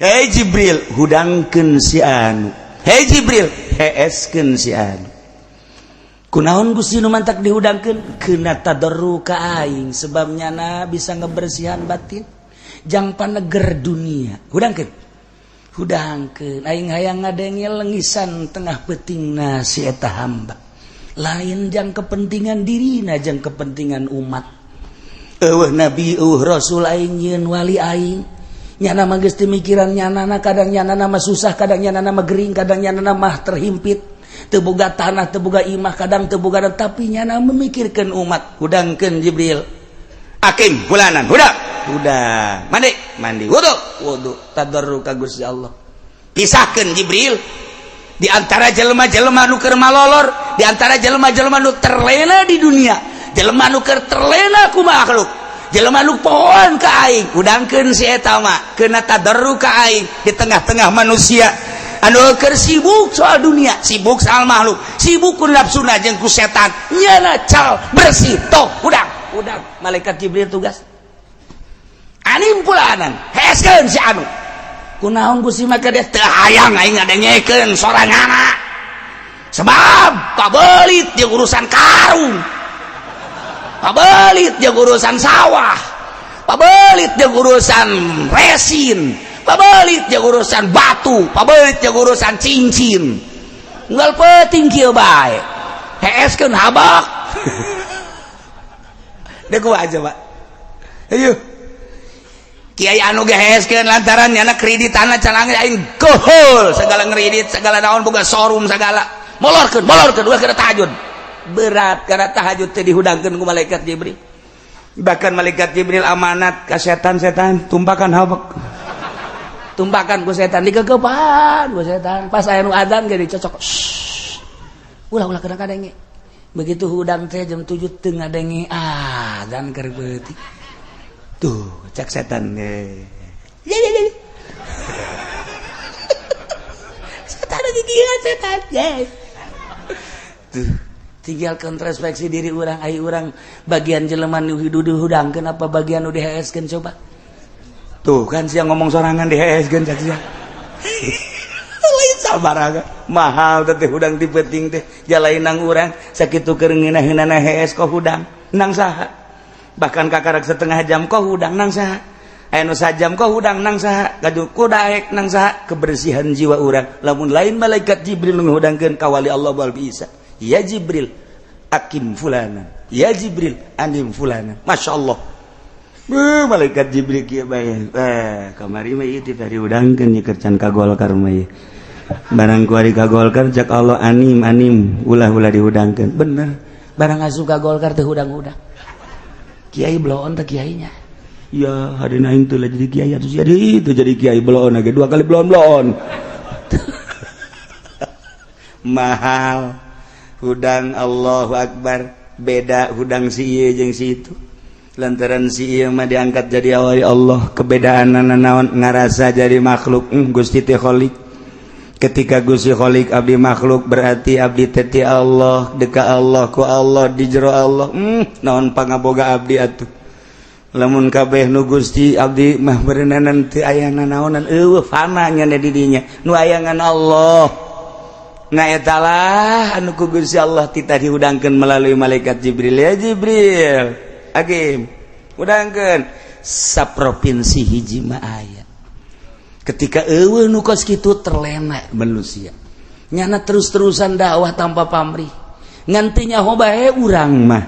Hei Jibril hudangkeun si anu. Hei Jibril heeskeun si anu. Kunaon Gusti nu mantak dihudangkeun? Keuna tadarru ka aing sebabnya na bisa ngebersihan batin jang paneger dunia. Hudangkeun. Hudangkeun aing hayang ngadengel lengisan tengah peutingna si eta hamba. Lain jang kepentingan dirina jang kepentingan umat. Eueuh nabi eueuh rasul aing nyieun wali aing. Nyana mah geus teu mikiran nyanana, kadang nyanana mah susah, kadang nyanana mah gering, kadang nyanana mah terhimpit, teu boga tanah, teu boga imah, kadang teu boga, tapi nyana memikirkeun umat. Hudangkeun Jibril. Akim fulanan, hudang. Mandi, wudu, tadarru ka Gusti Allah. Pisahkeun Jibril di antara jelema-jelema nu keur malolor, di antara jelema-jelema nu terlena di dunia, jelema nu keur terlena ku makhluk. Jelema nu pohon ka aing, hudangkeun si eta mah keuna tadarru ka aing di tengah-tengah manusia anu keur sibuk soal dunia, sibuk soal makhluk, sibuk ku nafsuna jeung ku setan. Nyana cal bersih toh hudang. Malaikat Jibril tugas. Anim pulanan, heeskeun si anu. Kunaon Gusti mah kades teu hayang aing ngadengekeun soranganna. Sebab pabelit jeung urusan karung. Pabelit jeung urusan sawah, pabelit jeung urusan resin, pabelit jeung urusan batu, pabelit jeung urusan cincin. Unggal penting kieu bae. Heeskeun habak. Deuk aja, Pak. Ayo. Kiai anu ge heeskeun lantaran nyana kreditanna can aing gohol, segala ngredit, segala naon boga showroom segala. Molorkeun ulah keur tahajud. Berat karena tahajud teh dihudangkeun ku malaikat Jibril. Bahkan malaikat Jibril amanat ka setan-setan tumpakan habak. Tumpakan ku setan digegeupan ku setan. Pas aya nu adzan ge dicocok. Ulah keur kadenge. Begitu hudang teh jam 7 teu ngadenge adzan keur beuti. Tuh, cak setan ge. Ya. Setan lagi gila setan. Tuh. Tinggal introspeksi diri orang, ai orang bagian jelema nu dihudangkeun apa bagian nu diheeskeun coba. Tuh kan siang ngomong sorangan diheeskeun cak sia. Lain sabaraga. Mahal teh hudang ti peuting teh. Jalainang urang sakitu keur ngeunah-ngeunana hees ko hudang. Nang saha? Bahkan kakarek setengah jam ko hudang nang saha? Anu sajam ko hudang nang saha? Gaduh ku daek nang saha? Kebersihan jiwa urang. Lamun lain malaikat Jibril nu ngehudangkeun ka wali Allah wal bisa. Ya Jibril akim fulanan, ya Jibril anim fulanan. Masya Allah. Malaikat Jibril kieu bae. Kamari mah ieu teh dihudangkeun nya keur can ka Golkar mah ieu. Barang ku ari ka Golkar cak Allah anim ulah dihudangkeun. Bener. Barang asup ka Golkar teh hudang-hudang. Kiai bloon teh kiainya. Ya, hadeuna aing teh jadi kiai atuh jadi itu jadi kiai bloon ge 2 kali bloon. Mahal. Hudang Allahu Akbar beda hudang si ieu jeung si itu lantaran si ieu mah diangkat jadi wali Allah kebedaanna naon ngarasa jadi makhluk. Gusti teh Khaliq ketika Gusti Khaliq abdi makhluk berarti abdi teh ti Allah deka Allah ku Allah di jero Allah. Naon pangaboga abdi atuh lamun kabeh nu Gusti abdi mah berenang teu aya nanaonan eueuh fana nya di dinya nu aya ngan Allah. Nah etalah anu ku Gusti Allah tita dihudangkeun melalui malaikat Jibril. Ya Jibril akim hudangkeun saprovinsi hiji mah aya. Ketika eueuh nu kos kitu terlena manusia. Nyana terus-terusan dakwah tanpa pamrih. Ngan teu nyaho bae urang mah.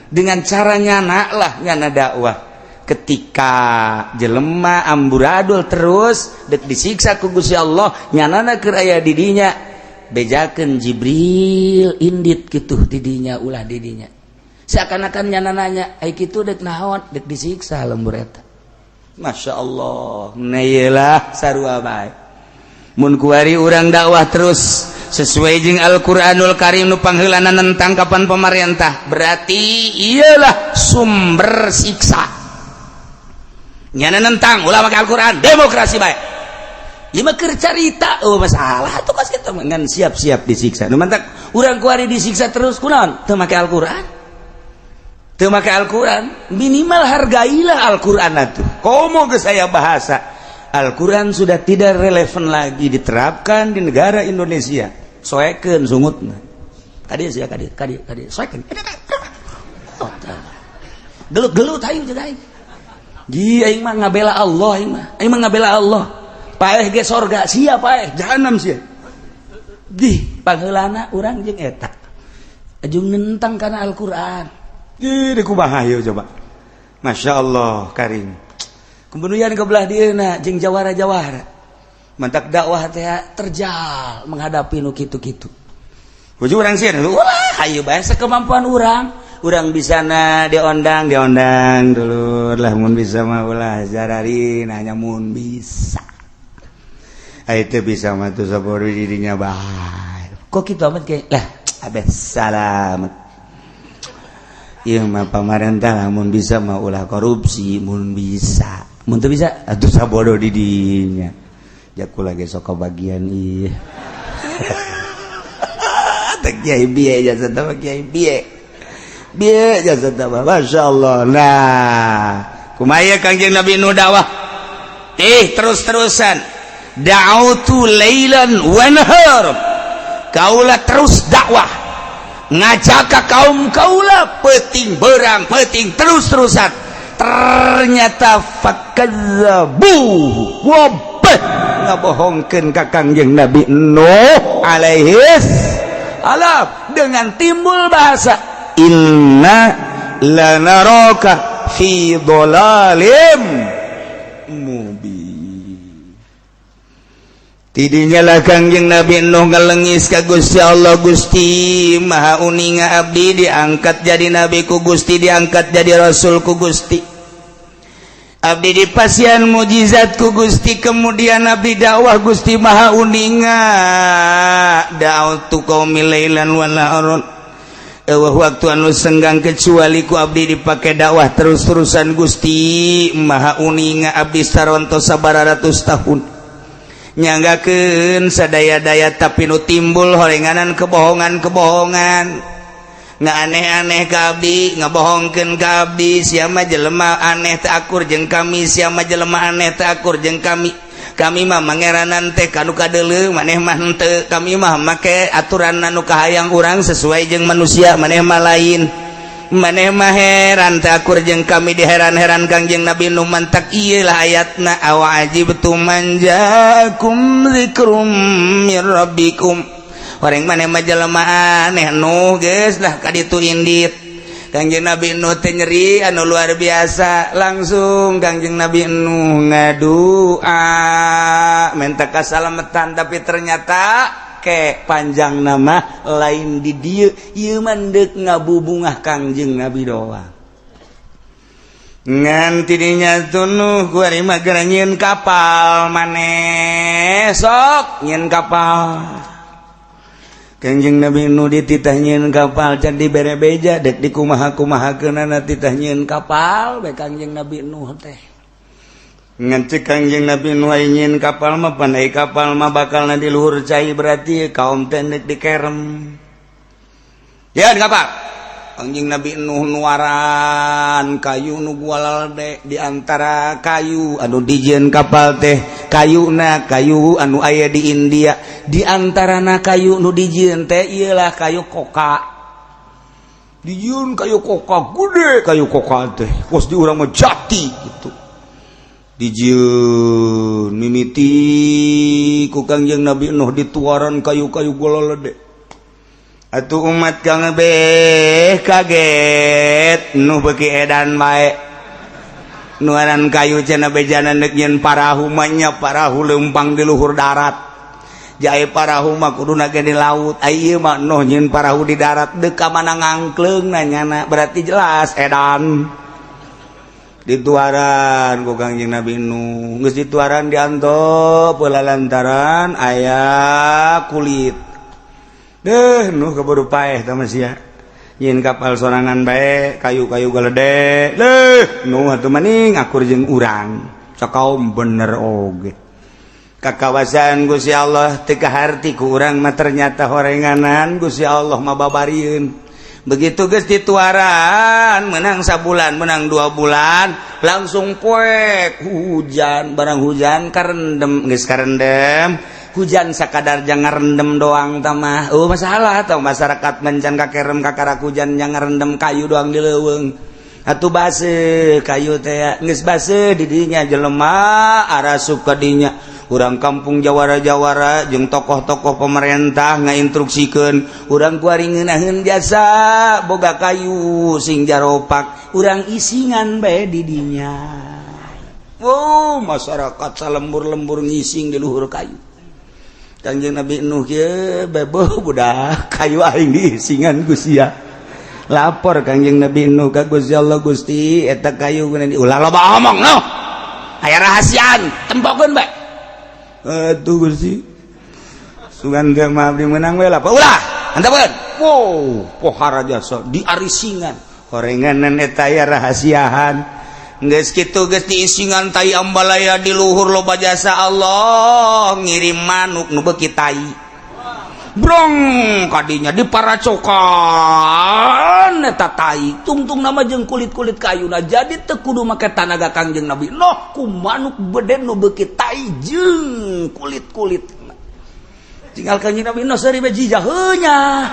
Dengan cara nyana lah nyana dakwah. Ketika jelema amburadul terus dek disiksa ku Gusti Allah nyanana keur aya di dinya. Bejakeun Jibril indit kitu tidinya ulah didinya seakan-akan nyana nanya ai kitu dek naon dek disiksa lembur eta. Masya Allah nayelah sarua bae mun kuari urang dakwah terus sesuai jeung Al-Qur'anul Karim nu pangheulana nentang kapan pemerintah berarti iyalah sumber siksa nyana nentang ulah make Al-Qur'an demokrasi bae. Ieu mah keur carita, masalah atuh kos kitu ngan siap-siap disiksa. Nu mantak urang kuari disiksa terus kunaon? Teu make Al-Qur'an. Teu make Al-Qur'an, minimal hargailah Al-Qur'an atuh. Komo geus aya bahasa Al-Quran sudah tidak relevan lagi diterapkan di negara Indonesia. Soekeun sungutna. Kadi sia kadi soekeun. Gelut-gelut aing jeung aing. Ji aing mah ngabela Allah aing mah. Aing mah ngabela Allah. Paeh ge sorga sia paeh jahanam sia. Di pangeulana urang jeung eta. Ajung nentang kana Al-Qur'an. Di kumaha ieu coba. Masyaallah karim. Kemudian ke belah dieuna jeung jawara-jawara. Mantak dakwah teh terjal menghadapi nu kitu-kitu. Puji urang sieun, wah hayu bae sakemampuan urang. Urang bisana diondang dulu lah mun bisa mah ulah jararin hanya mun bisa. Itu bisa mah tuh sabori dirinya bae. Kok kitu amat ge? Lah, abes salamet. Ieu mah pamarentah lamun bisa mah ulah korupsi mun bisa. Mun teu bisa atuh sabodo di dinya. Jaku lagi sok bagian ieu. Teh kiai bieu jasa teh kiai bieu. Biar jasa tambah, masya Allah. Nah, kumaya kangjeng Nabi nu dakwah, terus-terusan, da'autu lailan wa nahar. Kaulah terus dakwah, ngajak ke kaum kaulah peting berang, peting terus-terusan. Ternyata fakadzabu, wabah ngabohongkeun ka kangjeng Nabi Nuh alaihis salam dengan timbul bahasa. Inna lanaraka fi dhalalim mubin. Tidinya lah kangjeng Nabi Nuh ngalengis ka Gusti Allah. Gusti maha uninga abdi diangkat jadi nabi ku Gusti, diangkat jadi rasul ku Gusti. Abdi dipasian mujizat ku Gusti, kemudian abdi dakwah Gusti maha uninga. Da'autu qaumi lailan wa naharon. Waktu anu senggang kecuali ku abdi dipake dakwah terus-terusan Gusti maha uninga abdi saronto sabaratus tahun nyanggakeun sadaya-daya tapi nu timbul horenganan kebohongan nggak aneh-aneh ka abdi ngabohongkeun ka abdi sia mah jelema aneh teu akur jeung kami, sia mah jelema aneh teu akur jeung kami mah mangeranan teh kanu kadeuleu maneh mah henteu, kami mah make aturan anu kahayang urang sesuai jeung manusia, maneh mah lain, maneh mah heran teh akur jeung kami diheran-heran kangjeng Nabi Nuh. Mantak ieu lah ayatna awa ajibtum manjakum dzikrum mir rabbikum. Horeng maneh mah jelema aneh Nuh geus lah kaditu indit. Kangjeng Nabi Nuh teh nyeri anu luar biasa, langsung kangjeng Nabi Nuh ngadua minta kasalametan, tapi ternyata ke panjang nama lain di dieu ieu mandek ngabubungah kangjeng Nabi doang. Ngan tidinya tuh Nuh kuari mah nyieun kapal maneh sok nyieun kapal. Kangjeng Nabi Nuh dititah nyieun kapal can dibere beja dek dikumaha-kumahakeunana titah nyieun kapal bae kangjeng Nabi Nuh teh. Ngan ceuk kangjeng Nabi Nuh aya nyieun kapal mah pan aya kapal mah bakalna di luhur cai berarti kaum teh neuk dikerem. Yeun kapal. Kangjeng Nabi Nuh nuaran kayu nu gualal de di antara kayu anu dijieun kapal teh kayuna kayu anu aya di India, di antarana kayu nu dijieun teh ieulah kayu koka. Dijieun kayu koka gede, kayu koka teh pos di urang mah jati gitu. Dijieun mimiti ku Kangjeng Nabi Nuh dituaran kayu-kayu gualal de. Atuh umat kang beh kaget nu beuki edan bae nuaran kayu cenah bejana neuk nyieun parahu mah nya parahu leumpang di luhur darat jae parahu mah kuduna ge di laut ieu mah Nuh nyieun parahu di darat deuk ka mana ngangkleung nanyana berarti jelas edan dituaran ku Kangjeng Nabi Nuh geus dituaran diantop heula lantaran aya kulit. Nuh keburu paeh tah sia nyieun kapal sorangan bae kayu-kayu galedhe Nuh atuh maning akur jeung urang sakaum bener oge kakawasan Gusti Allah teu kaharti ku urang mah ternyata horenganan Gusti Allah mah babarieun begitu geus dituaran menang sabulan menang 2 bulan langsung poek hujan barang hujan karendem geus karendem hujan sakadar jangan rendem doang tamah masalah atau masyarakat mencan kakerem kakarak hujan jangan rendem kayu doang di leuweung atuh baseuh kayu teh geus baseuh di dinya jelema arasup ka dinya urang kampung jawara-jawara jeung tokoh-tokoh pemerintah ngainstruksikeun urang kuari ngeunaheun jasa boga kayu sing jaropak urang isingan bae di dinya masyarakat salembur-lembur ngising di luhur kayu Kangjeng Nabi Nuh ye bebo budak kayu aing diisingan ku sia lapor Kangjeng Nabi Nuh ka Gusti Allah Gusti eta kayu ulah loba omong no aya rahasiaan tempokeun bae atuh Gusti sugan teh mah abdi meunang we lah ulah hantapeun pohara jasa diarisingan horenganan eta aya rahasiaan geus kitu geus diisingan tai ambalaya di luhur loba jasa Allah ngirim manuk nu beuki tai brong kadinya diparacokan eta tai tungtung nama jeung kulit-kulit kayuna jadi teu kudu make tanaga Kangjeng Nabi noh ku manuk beden nu beuki tai jeung kulit-kulit tinggal Kangjeng Nabi noh seuri bejijah heunya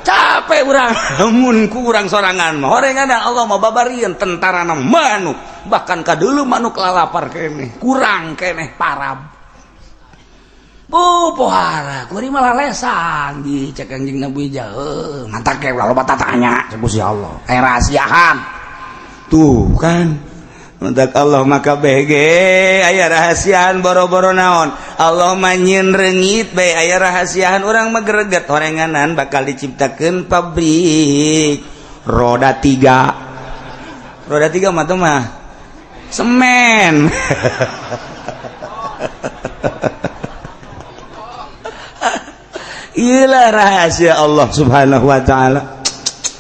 capek urang mun ku urang sorangan mah horengan Allah mah babarieun tentarana manuk bahkan kadeuleu manuk lalapar keneh kurang keneh parab pohara kuari malah lesan di cek Kangjeng Nabi jauh mantak ke loba tatanya Gusti Allah aya rahasiaan tuh kan mantak Allah maka bege aya rahasiaan boro-boro naon Allah mah nyieun reungit bae aya rahasiaan urang mah greget horenganan bakal diciptakeun pabrik roda 3 mah teh mah semen iyalah rahasia Allah subhanahu wa ta'ala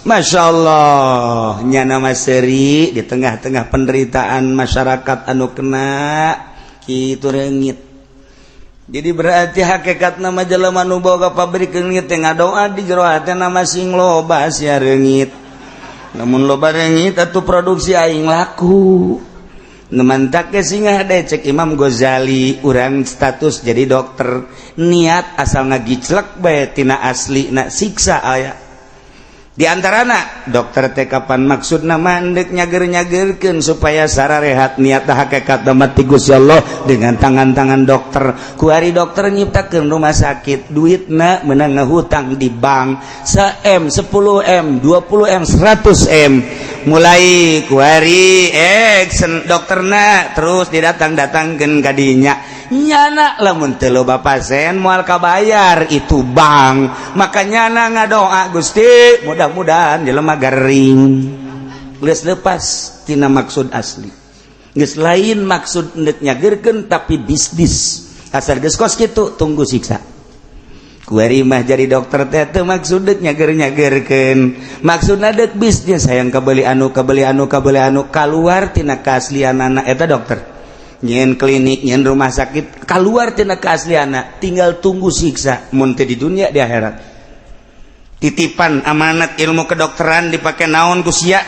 Masya Allah nyana maseri di tengah-tengah penderitaan masyarakat anu kena kitu reungit jadi berarti hakikat nama jelema nu boga pabrik reungit teh ngadoa di jero hatena masing loba sia reungit namun loba reungit atuh produksi aing laku nemantak ke singgah deh cek Imam Ghazali urang status jadi dokter niat asal ngagiclek bae tina asli na siksa aya di antarana dokter teh kapan maksudna mandek nyager-nyagerkeun supaya sararehat niat hakikat damat ti Gusti Allah dengan tangan-tangan dokter kuari dokter nyiptakeun rumah sakit duitna meunang ngahutang di bank 1M 10M 20M 100M mulai kuari dokterna terus didatang-datangkeun ka dinya nyana lamun teu loba pasien moal kabayar itu bank maka nyana ngadoa Gusti mudah-mudahan jelema garing geus lepas tina maksud asli geus lain maksud neuk nyageurkeun tapi bisnis asal geus kos kitu tunggu siksa kuari mah jadi dokter teh teu maksud deuk nyager-nyagerkeun maksudna deuk bisnis hayang kabeli anu kaluar tina keaslianana eta dokter nyen klinik nyen rumah sakit kaluar tina keaslianna tinggal tunggu siksa mun teu di dunia di akhirat titipan amanat ilmu kedokteran dipake naon ku sia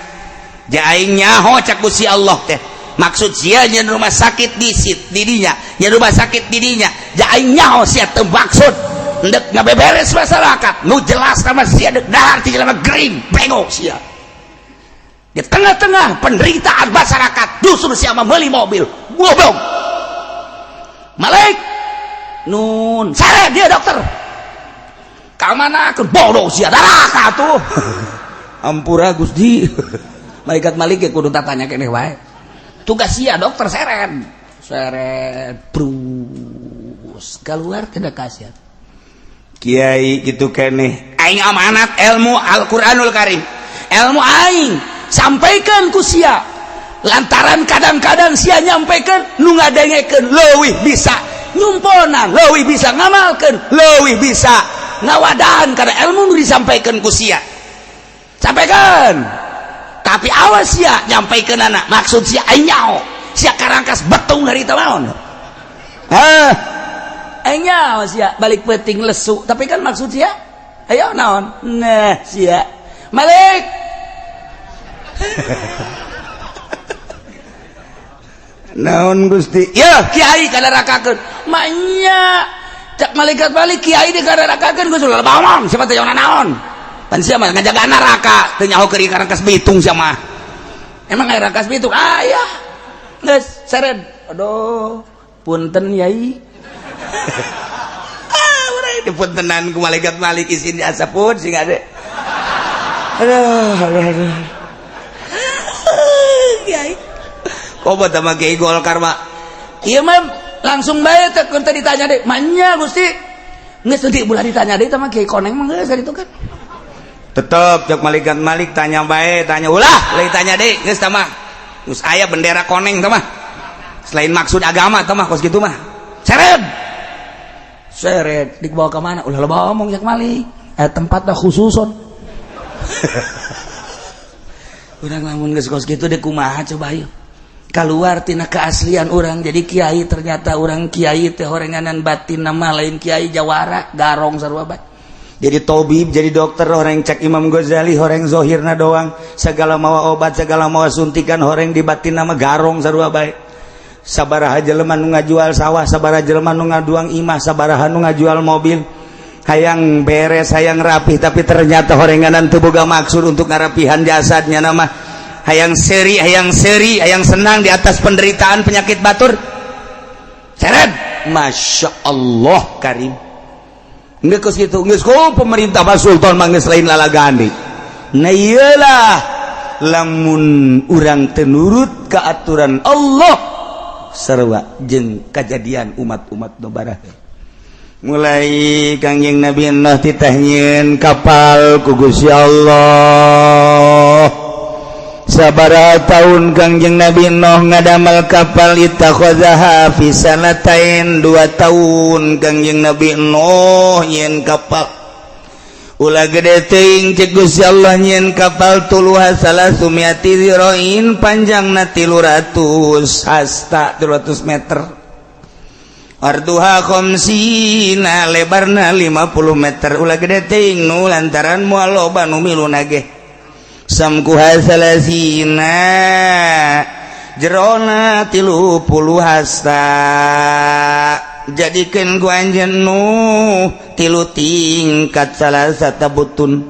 ja aing nyaho cak ku si Allah teh maksud sia nyen rumah sakit di dinya nyen rumah sakit di dinya ja aing nyaho sia teu maksud ndek ngabeberes masyarakat nu jelas sama sia dek dahar ti jelema gering bengok sia di tengah-tengah penderitaan masyarakat justru sia meuli mobil goblok Malik nun sare dia dokter ka mana ke bodoh sia darah atuh ampura Gusti malaikat Malik ge kudu tatanya keneh wae tugas sia dokter seret brus keluar tidak kasihan kiai gitu keneh aing amanat ilmu Al-Qur'anul Karim ilmu aing sampaikan ku sia lantaran kadang-kadang sia nyampaikan nu ngadengekeun leuwih bisa nyumponan leuwih bisa ngamalkeun leuwih bisa ngawadahan kana ilmu nu disampaikan ku sia sampaikan tapi awas sia nyampaikan anak maksud sia aing nyaho sia karangkas betung dari taon aing nyaho sia balik peuting lesu tapi kan maksud sia ayo naon nah sia Malik. Naon Gusti? Ya, kiai kadarakakeun. Manya cak malaikat balik kiai di kadarakakeun Gusti. Lah bawang siapa teh naon? Pan sia mah ngajaga neraka teu nyaho keur Rangkas Bitung sia mah. Emang aya Rangkas Bitung? Aya. Geus seret. Aduh, punten Yai. Urang dipuntenan ku malaikat Malik isin asapun sing ade. Aduh. Kiai. Koba tama Kiai Golkar mah. Ieu mah langsung bae teh keur ditanya deui. Manya Gusti. Geus teu ulah ditanya deui tama Kiai Koneng mah geus itu kan. Tetep cek malaikat Malik tanya bae, tanya ulah, leuy tanya deui geus tah mah. Geus aya bendera Koneng tah mah. Selain maksud agama tah mah kos kitu mah. Seret dibawa ke mana? Ulah loba omong cek Malik. Tempatna khususon. Urang lamun geus kos kitu deui kumaha coba ieu? Keluar tina keaslian orang jadi kiai ternyata orang kiai teh horenganan batin nama lain kiai jawara garong sarua bae jadi tabib jadi dokter horeng cek Imam Ghazali horeng zohirna doang segala mawa obat segala mawa suntikan horeng di batin nama garong sarua bae sabaraha jelema nu ngajual sawah sabaraha jelema nu ngaduang imah sabaraha nu ngajual mobil hayang beres hayang rapih tapi ternyata horenganan teu boga maksud untuk ngarapihan jasadnya nama hayang seri, hayang senang di atas penderitaan penyakit batur. Seret, Masya Allah Karim. Nggak kos gitu, nggak kok pemerintah Pak Sultan manggis lain lalagani. Nah iyalah, lamun urang tenurut ke aturan Allah sarua jeung kejadian umat-umat nobarah. Mulai kangjeng Nabi Nuh ditahnyieun kapal ku Gusti Allah. Sabaraha tahun kangjeng Nabi Nuh ngadamel kapal ittakhadhaha fi sanatain 2 tahun kangjeng Nabi Nuh nyen kapal ulah gede teuing cek Gusti Allah nyen kapal tuluha salasumiati zirain panjangna 300 hasta 300 meter arduha khamsina lebarna 50 meter ulah gede teuing nu lantaran moal loba nu miluna ge samkuha salasina jerona 30 hasta jadikeun ku anjeun Nuh 3 tingkat salasata butun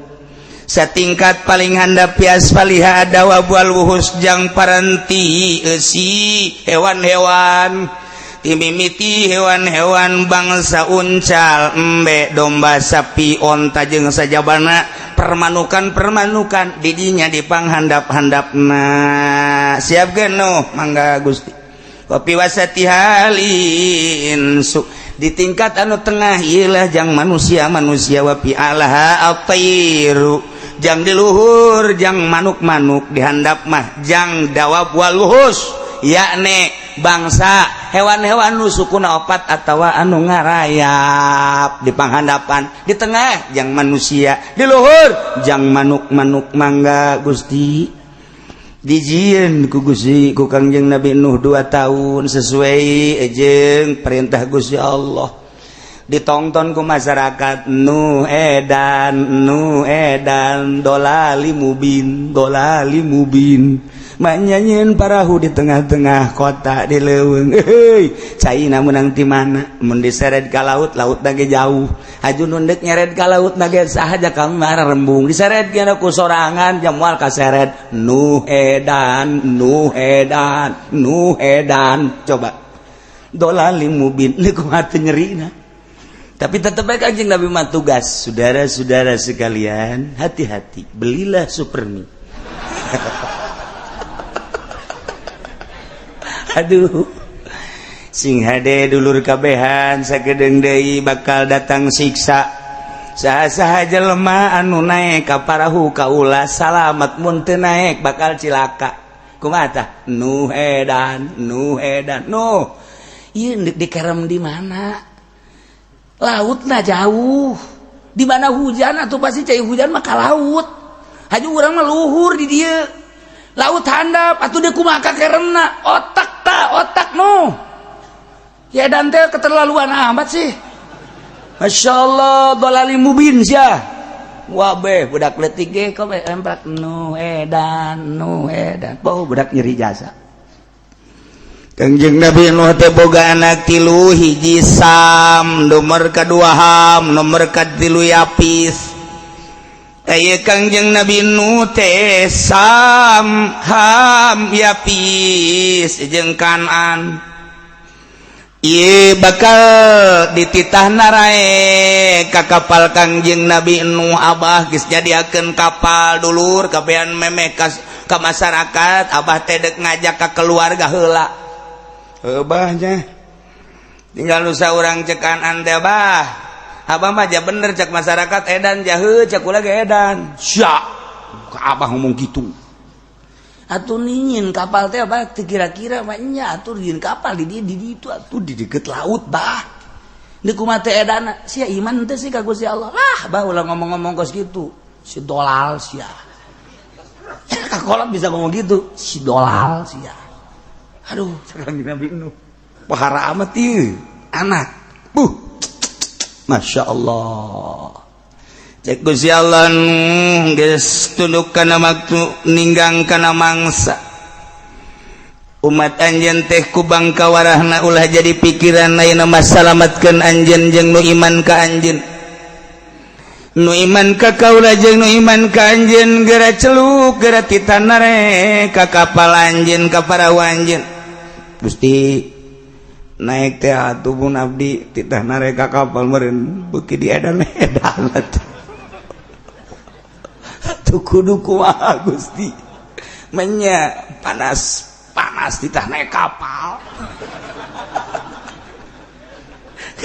satingkat paling handap pias paliha adawa bual wuhus jang paranti eusi hewan-hewan timimiti hewan-hewan bangsa uncal embe domba sapi onta jeung sajabana permanukan didinya dipanghandap-handapna siap geno mangga Gusti kopi wasati halin su di tingkat anu tengah ieulah jang manusia wapi alaha atairu jang di luhur jang manuk-manuk dihandap mah jang dawab wal luhus yakni bangsa hewan-hewan nu sukuna opat atawa anu ngarayap di panghandapan di tengah jang manusia di luhur jang manuk-manuk mangga Gusti dijieun ku Gusti ku Kangjeng Nabi Nuh 2 tahun sesuai jeung perintah Gusti Allah ditonton ku masyarakat Nuh edan dolali mubin manyanyian parahu di tengah-tengah kota di leuweung caina menang ti mana mun diseret ka laut nage jauh haju nundek nyeret ka laut nage sahaja kamar rembung diseret kana ku sorangan jam moal kaseret Nuh edan coba dolali mubin li kumaha teu nyerina tapi tetep bae Kanjeng Nabi mah tugas saudara-saudara sekalian hati-hati belilah Supermi aduh sing hade dulur kabehan sagedeung deui bakal datang siksa saha-saha jelema anu naek ka parahu ka ulah salamat mun teu naek bakal cilaka kumaha tah Nuh edan ieu dikerem di mana lautna jauh di mana hujan atuh pasti cai hujan mah ka laut haju urang mah luhur di dieu laut handap atuh dia kumaha kakeremna otak Nuh ya dan teh keterlaluan amat sih Masya Allah dolali mubin sia wabe budak leutik ge kok emplak nu edan budak nyeri jasa. Kangjeng Nabi Nuh teh boga anak 3 hiji Sam, nomor kadua Ham, nomor katilu Yapis. Aya Kangjeng Nabi Nuh teh Sam, Ham, Yapis jeung Kanan. Ieu bakal dititah narae ka kapal Kangjeng Nabi Nuh Abah geus jadiakeun kapal dulur kabehan memeh ka masyarakat. Abah teh deuk ngajak ka keluarga heula. Abahnya tinggal nu saurang cek Kanan teh Abah. Abah mah ja bener cek masyarakat edan ja heuh cek ulah ge edan. Sia ka Abah ngomong kitu. Atuh ningin kapal teh Abah kira-kira mah nya atuh dieun kapal di ditu atuh di deket laut bah. Di kumaha teh edana sia iman teh sih ka Gusti Allah. Lah bah ulah ngomong-ngomong kos kitu. Si dolal sia. Ka kolot bisa ngomong gitu. Si dolal sia. Aduh, sekarang Nabi Nuh. Pahara amat ieu anak. Masya Allah. Cek Gusti Allah geus tunduk kana maktu ninggang kana mangsa. Umat anjeun teh ku bangka warahna ulah jadi pikiran ayeuna masalamatkeun anjeun jeung nu iman ka anjeun. Nu iman ka kaula jeung nu iman ka anjeun geura celuk geura titanare ka kapal anjeun ka parahu anjeun. Gusti naik teh atuh mun abdi titah nare ka kapal meureun beuki diedan-edan atuh kudu kumaha Gusti menya panas titah naik kapal.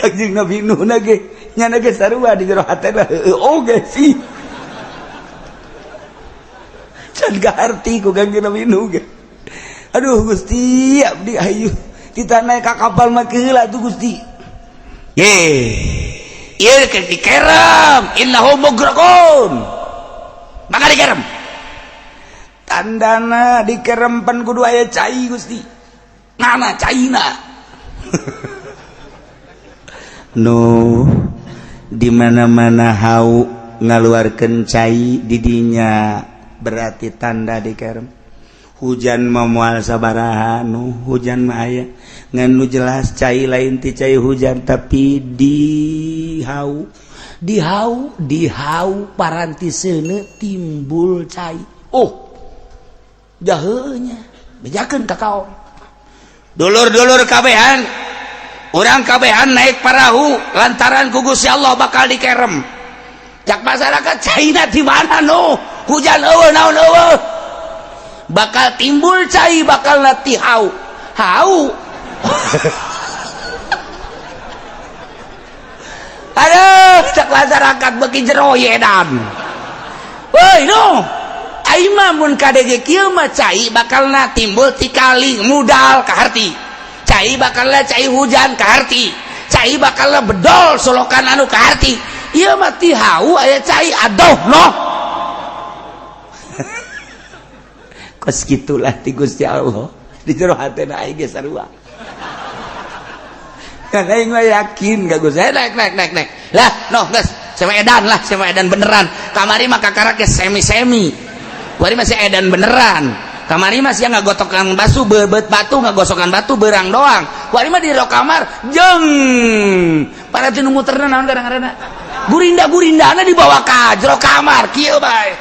Kangjeng Nabi Nuh na ge nyana ge sarua di jero hatena oge sih can gaarti ku Kangjeng Nabi Nuh ge. Aduh Gusti abdi ayu kita naik ka kapal mah heula tuh Gusti. Ieu ke dikerem innahu mugraqun. Maka dikerem. Tandana dikerempan kudu aya cai Gusti. Nana caina. Di mana-mana hau ngaluarkeun cai di dinya berarti tanda dikerem. Hujan memual sabaraha hujan mah aya ngan nu jelas cai lain ti cai hujan tapi dihau parantiseuna timbul cai. Jaheunya bejakeun ka kaon. Dulur-dulur kabehan urang kabehan naik perahu lantaran ku Gusti Allah bakal dikerem. Cak masyarakat caina di mana hujan eueuh naon eueuh bakal timbul cai bakal lati hau aduh cak masyarakat beki jero yedan woi aing mah mun kadege kieu mah cai bakal na timbul ti kali mudal ka harti cai bakal na cai hujan ka harti cai bakal na bedol solokan anu ka harti ieu mah ti hau aya cai adoh kos gitulah ti Gusti Allah di jero hatena aing ge sarua. Kan aing mah yakin ka Gusti naik. Lah geus sama edan beneran. Kamari mah kakara ge semi. Kuari masih edan beneran. Kamari mah sia ngagotokan batu ngagosokan batu beurang doang. Kuari mah di ro kamar jeung para tinu muterna naon kadang-kadang. Gurinda-gurindana dibawa ka jero kamar kieu bae.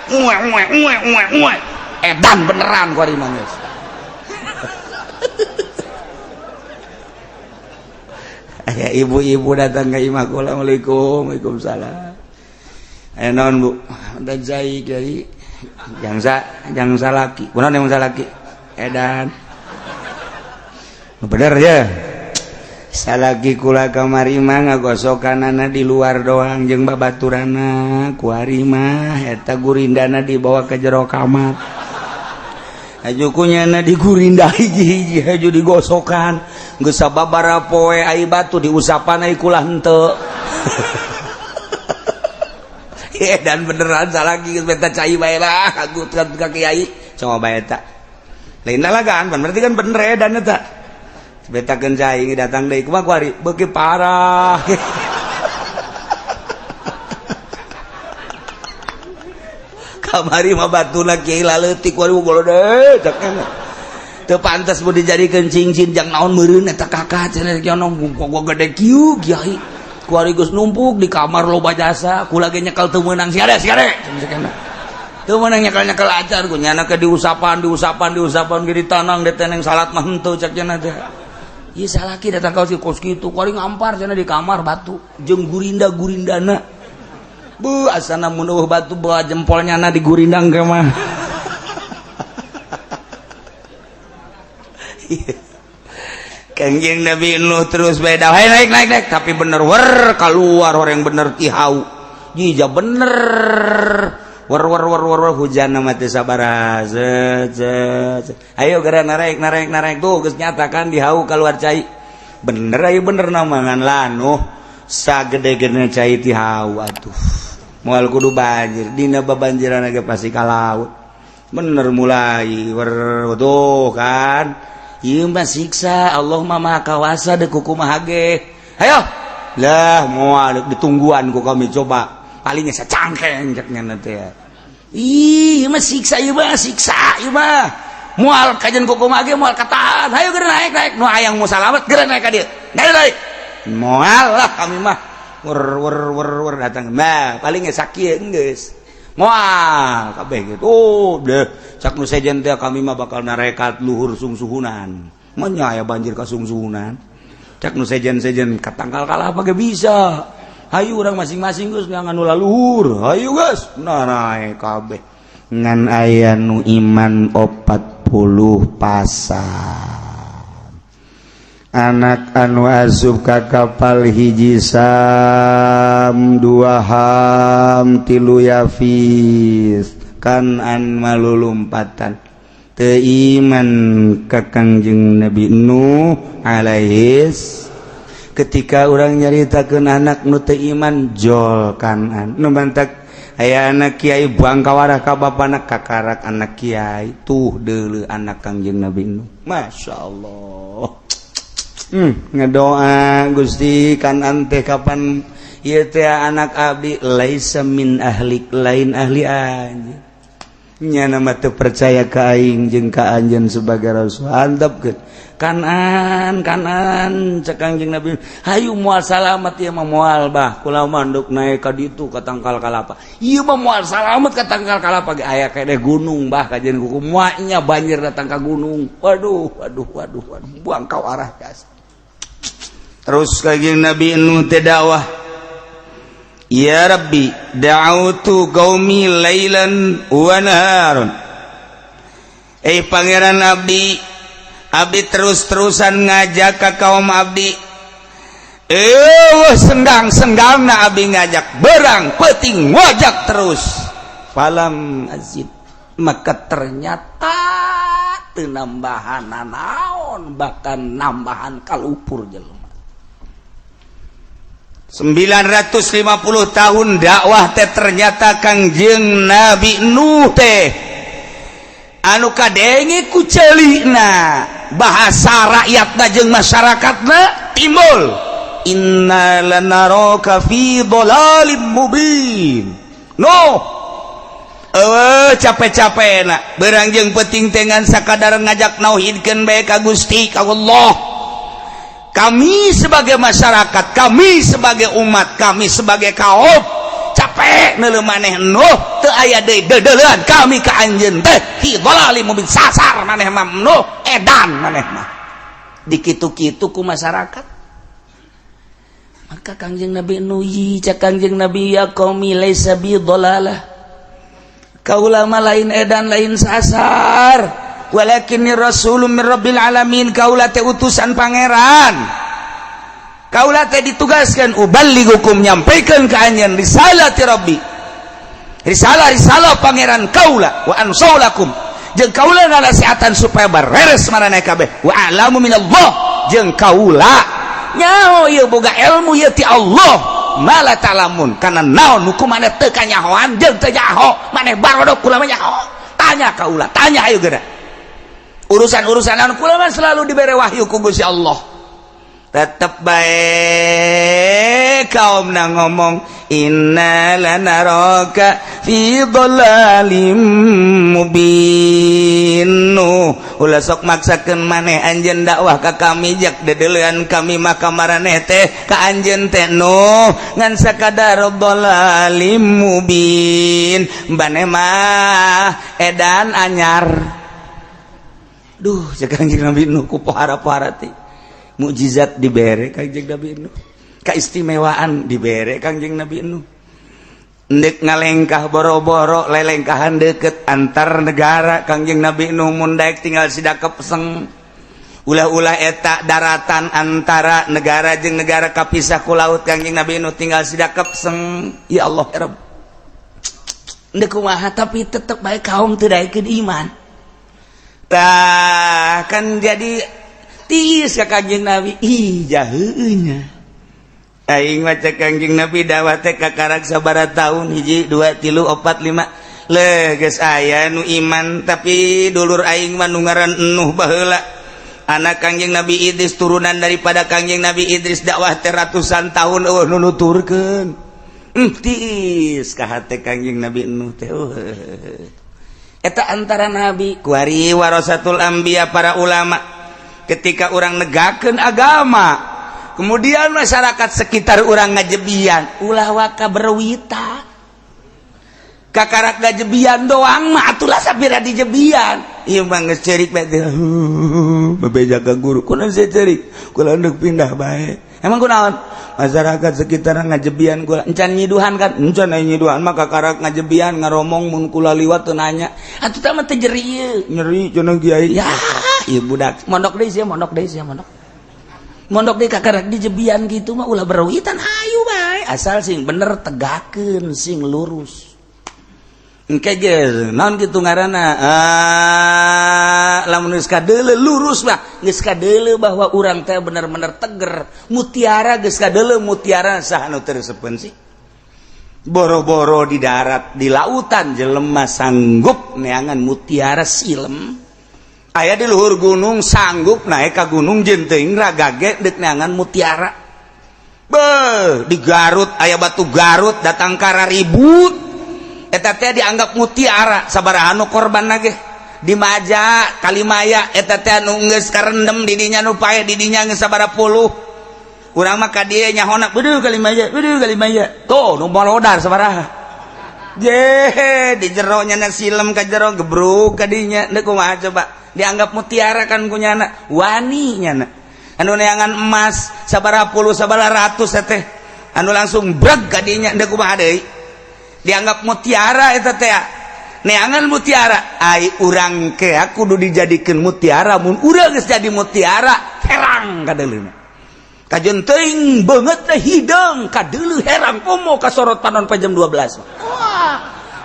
Edan beneran kuari mah geus. Aya ibu-ibu datang ka imah kula. Waalaikumsalam. Aya naon Bu? Da jai kiai. Jang salaki. Kunaon yang salaki? Edan. Bener ya. Salaki kula kamari mah ngagosokanana di luar doang jeung babaturana. Kuari mah eta gurindana dibawa ke jero kamar. Ajukunyana digurindah hiji-hiji haju digosokan geus sababaraha poe ai batu diusapan ai kula henteu. Dan beneran salaki geus beta cai bae lah agutkeun ka kiai coba bae eta. Lain dalagan berarti kan bener edan eta. Beta keun cai datang deui kumaha kuari beuki parah. kamari mah batuna kiai laleutik waduh golode cek teu pantes mau dijadikeun cincin jang naon meureun eta kakak cenah kieu gua gede kieu kiai kuari geus numpuk di kamar loba jasa kula ge nyekel teu meunang siade teu meunang nyekel acar ku nyana ke diusapan ge ditanang deteneng salat mah henteu cek cenah teh ieu salaki datang ka kos kitu kuari ngampar cenah di kamar batu jeung gurindana bu asana mun eueuh batu bawa jempolnya na digurindang ke mah Kangjeng Nabi Nuh terus beda naik tapi bener keluar orang bener tihau jija bener hujan nama teh sabaraha ayo gara naik tuh geus nyatakan dihau keluar cai bener ayo bener namangan lanuh sagede-gede cai tihau atuh moal kudu banjir dina babanjiran ge pasti ka laut bener mulai tuh kan ieu mah siksa Allah mah maha kawasa deuk kumaha ge hayo lah moal ditungguan ku kami coba palingnya sacangkeng cek nya teh ih mah siksa ieu mah moal kajen ku kumaha ge moal kataan hayo geura naik nu hayang mau salamet geura naik ka dieu naik moal lah kami mah wer datang mah palingnya sakieu geus moal kabeh gitu deh cak nu sejen teh kami mah bakal narekat luhur sungsuhunan nya aya banjir ka sungsuhunan cak nu sejen katangkal kalapa ge bisa hayu urang masing-masing geus ngangan nu laluhur hayu geus naik kabeh ngan aya nu iman 40 pasang anak anu asup ka kapal hiji sam 2 ham 3 yafis kanan malulumpatan teu iman ka Kangjeng Nabi Nuh alaihis ketika urang nyaritakeun anak nu teu iman jol kanan nu bantak aya anak kiai buang kawarah ka bapana kakarak anak kiai tuh deuleu anak Kangjeng Nabi Nuh masyaallah ngedoa Gusti kan ante kapan ieu teh anak abdi laisa min ahlik lain ahli anjeun nya nama teu percaya ka aing jeung ka anjeun sebagai rasul handapkeun kanan cek Kangjeng Nabi hayu moal salamet ieu mah moal bah kula manduk naik ka ditu ka tangkal kalapa ieu mah moal salamet ka tangkal kalapa ge aya kade gunung bah kajen kuku moanya banjir datang ka gunung waduh buang kau arah gas. Terus Kangjeng Nabi Nuh teh dakwah ya Rabbi da'autu qaumi lailan wa naharon pangeran abdi terus-terusan ngajak ka kaum abdi senggang-senggangna abdi ngajak berang peuting ngajak terus falam azid maka ternyata teu nambahan naon bahkan nambahan kalupur jelema 950 tahun dakwah teh ternyata Kangjeng Nabi Nuh teh anu kadenge ku ceulina bahasa rakyatna jeung masyarakatna timbul inna lanaraka fi dhalalim mubin capek-capekna beurang jeung peuting tengan sakadar ngajak nauhidkeun bae ka Gusti ka Allah kami sebagai masyarakat, kami sebagai umat, kami sebagai kaum capek neuleuh maneh Nuh teu aya deui deudeuleun kami ka anjeun teh fi dhalalim mubin sasar maneh mah Nuh edan maneh mah dikitu-kitu ku masyarakat maka Kangjeng Nabi Nuh cak Kangjeng Nabi ya qaumi laisa bi dhalalah kaula mah lain edan lain sasar walakinni rasulun min rabbil alamin kaula teh utusan pangeran kaula teh ditugaskan uballigukum nyampaikan ka anjeun risalati rabbi risalah pangeran kaula wa ansalakum jeung kaula nalasiatan supaya bareres maraneh kabeh wa alamu minallah jeung kaula nyaho ieu boga ilmu ieu ti Allah mala ta'lamun kana naon hukum maneh teu kanyahoan jeung teu nyaho maneh barodok kula mah nyaho tanya kaula tanya ayo geura urusan-urusan anu kula mah selalu dibere wahyu ku Gusti Allah tetep bae kaumna ngomong inna lanaraka fi dhalalim mubin. Ulah sok maksakeun maneh anjeun dakwah ka kami jak dedeulean kami maka maraneh teh ka anjeun teh ngan sakadar dhalalim mubin. Bane mah edan anyar. Duh, cek Kangjeng Nabi Nuh ku pohara-pohara teh. Mukjizat dibere Kangjeng Nabi Nuh. Keistimewaan dibere Kangjeng Nabi Nuh. Ndek ngalengkah boro-boro lelengkahan deket antar negara Kangjeng Nabi Nuh mun daek tinggal sidakep seng. Ulah-ulah eta daratan antara negara jeung negara kapisah ku laut Kangjeng Nabi Nuh tinggal sidakep seng. Ya Allah ya Rabb. Ndek kumaha tapi tetep bae kaum teu daekeun iman. Tah kan jadi tiis ka Kangjeng Nabi ih jaheunya. Aing maca Kangjeng Nabi dakwah teh kakarak sabaraha taun 1 2 3 4 5 le geus aya nu iman tapi dulur aing mah nu ngaran Nuh baheula anak Kangjeng Nabi Idris turunan daripada Kangjeng Nabi Idris dakwah teh ratusan tahun nu nuturkeun tiis ka hate Kangjeng Nabi Nuh teh eta antara nabi kuari warasatul anbiya para ulama ketika orang negakeun agama. Kemudian masyarakat sekitar orang ngajebian ulah waka berwita kakarak ngajebian doang mah atulah sabira dijebian ieu mah geus ceurik bae bebeja ka guru kunaon saya ceurik kula hendak pindah bae emang kunaon masyarakat sekitar ngajebian kula encan nyiduhan kan encan aya nyiduhan mah kakarak ngajebian ngaromong mun kula liwat teu nanya atuh teh mah teh nyeri cenah kiai ya ieu budak mondok deui sia mondok mondok deh kakarak dijebian gitu mah ulah berwitan hayu bae asal sing bener tegakeun sing lurus engke ge naon kitu ngaranna lamun geus kadeuleu lurus mah geus kadeuleu bahwa urang teh bener-bener teger mutiara geus kadeuleu mutiara saha nu teu resepkeun sih boro-boro di darat di lautan jelema sanggup neangan mutiara silem. Aya di luhur gunung sanggup naik ke gunung jenting ragage dek neangan mutiara. Beuh, di Garut aya batu Garut datang kara ribut. Eta teh dianggap mutiara sabaraha nu korbanna ge. Di Maja, Kalimaya eta teh anu geus karendem di dinya nu pae di dinya geus sabaraha puluh. Urang mah ka dieu nyahona, "Beuduh Kalimaya, beuduh Kalimaya." Tuh nu molodar sabaraha. Jeh, di jero nya silem ka jero gebruk ka dinya. Deuk kumaha coba? Dianggap mutiara kan kunyana wani nyana anu neangan emas sabaraha puluh sabaraha ratus teh anu langsung breg kadinya deuk kumaha deui dianggap mutiara eta teh neangan mutiara ai urang ke kudu dijadikeun mutiara mun urang geus jadi mutiara herang kadeuleuna kajeun teuing beungeut teh hideung kadeuleu herang pomo kasorot panon pa jam 12 wah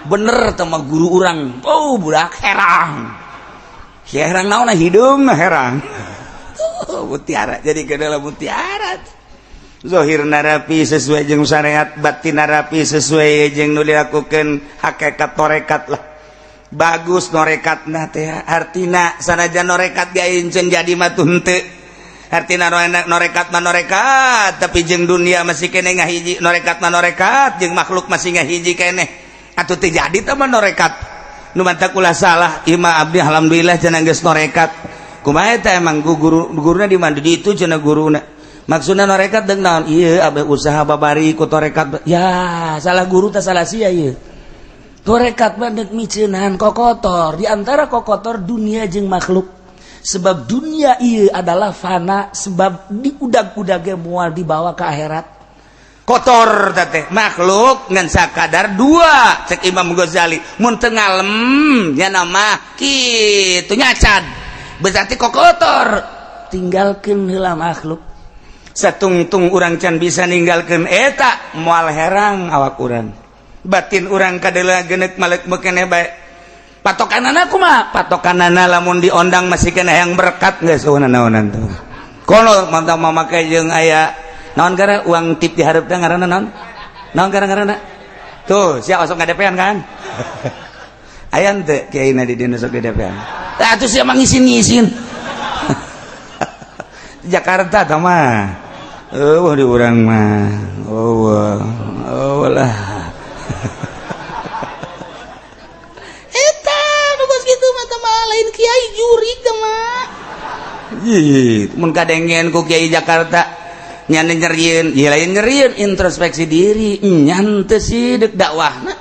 bener teh mah guru urang budak herang herang naon hidung herang mutiara jadi kedalam mutiara zahir narapi sesuai jeung syariat batin narapi sesuai jeung nu dilakukeun hakikat tarekat lah bagus norekatna teh artina sanajan norekat diainceun jadi mah teu artina norekat mah norekat tapi jeung dunia masih keneh ngahiji norekat mah norekat jeung makhluk masih ngahiji keneh atuh teu jadi teh mah norekat nu mantap ulah salah ima abdi alhamdulillah cenah geus norekat kumaha eta emang guruna di mana di itu cenah guruna maksudna norekat deung naon ieu abeh usaha babari ku torekat ya salah guru teh salah sia ieu torekat mah deuk miceunan kokotor di antara kokotor dunia jeung makhluk sebab dunia ieu adalah fana sebab diudag-udag ge moal dibawa ke akhirat kotor teh makhluk ngan sakadar dua cek Imam Ghazali mun teu ngalem nya nama kitu nyacad berarti kotor tinggalkeun heula makhluk satungtung urang can bisa ninggalkeun eta moal herang awak urang batin urang kadeula geneuk malek meukeneh bae patokanana kumaha patokanana lamun diondang masih keneh yang berkat geus naonan tuh kono mantap mamake jeung aya naon gara uang tip di hareup teh ngaranna naon? Naon ngaranna? Tuh, sia osok ngadepean kan? Aya teu kiaina di dieu sok ngadepean. Tah atuh sia mah ngisin-ngisin. Jakarta tah mah. Di urang mah. lah eta nu geus kitu mah teh lain kiai jurig teh mah mun kadengen ku kiai Jakarta nya nyerieun ieu lain nyerieun introspeksi diri nyan teu sideuk dakwahna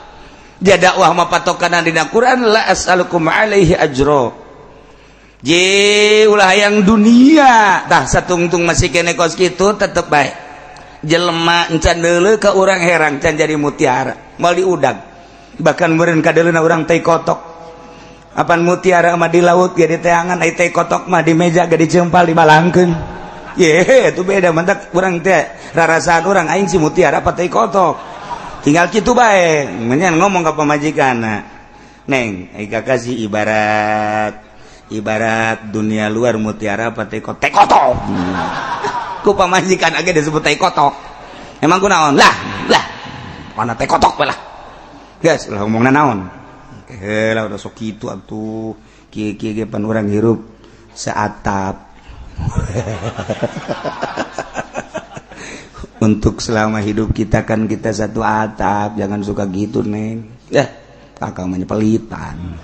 ja dakwah mah patokanna dina Quran la as'alukum alaihi ajra je ulah hayang dunia tah satungtung masih kene kos kitu tetep bae jelema encan deuleu ka urang herang can jadi mutiara moal diudag bahkan meureun kadeuleuna urang teh kotok apan mutiara mah di laut ge di teangan ai teh kotok mah di meja ge dicempal dibalangkeun ye itu beda mantak urang teh rarasaan urang aing si mutiara apa teh kotok tinggal kitu bae menyan ngomong ka pamajikanna neng ai kakak si ibarat dunia luar mutiara apa teh kotok ku pamajikan age disebut teh kotok emang kunaon lah mana teh kotok lah geus lah ngomongna naon helah udah sok kitu atuh kieu-kieu ge pan urang hirup seatap untuk selama hidup kita kan kita satu atap jangan suka gitu neng kakak mah pelitan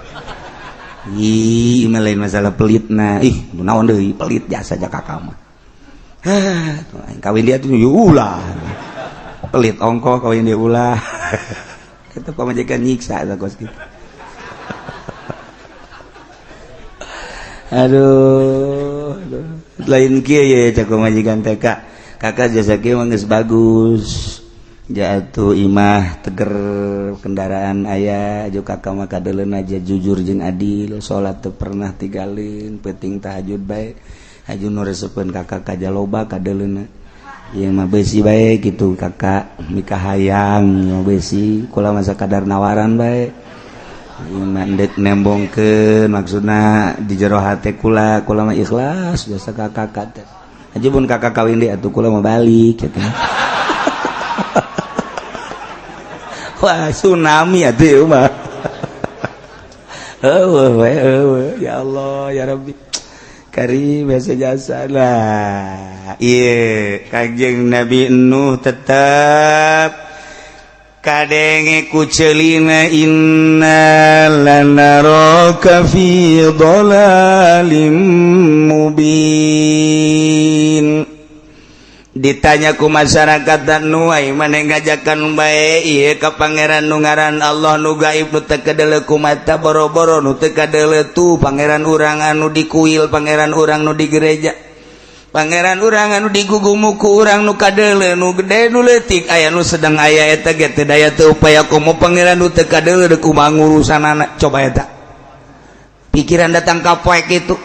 ih lain masalah pelitna ih naon deui pelit jasa aja kakak mah kawin dia tuh ulah pelit ongkoh kawin dia ulah kita pamajikan nyiksa kos gitu aduh lain kieu ye cak majikan teh kakak jasa kieu mah geus bagus jatuh imah teger kendaraan aya aju kakak mah kadeuleun aja jujur jeung adil salat teu pernah tinggalin penting tahajud bae aju nu resepkeun kakak kajaloba kadeuleuna ieu mah beusi bae kitu kakak mika hayang nya beusi kula mah sakadar nawaran bae mandek nembongkeun maksudna di jero hate kula mah ikhlas biasa kakak teh aja pun kakak kawin deui atuh kula mah balik gitu. Wah tsunami atuh mah ya Allah ya Rabbi karim biasa jasa lah ieu Kanjeng Nabi Nuh tetep kadenge ku ceulina inna lanaraka fi dhalalim mubin ditanya ku masyarakat dan nu ai maneh ngajakan bae ieu ka pangeran nu ngaran Allah nu gaib nu teu kadeuleu ku mata boro-boro nu teu kadeuleu tu pangeran urang anu dikuil pangeran urang nu di gereja pangeran urang anu digugumuh ku urang nu kadeuleu nu gede nu leutik aya nu sedang aya eta ge teu daya teu upaya komo pangeran nu teu kadeuleu deuk kumaha ngurusanana coba eta pikiran datang ka poe kitu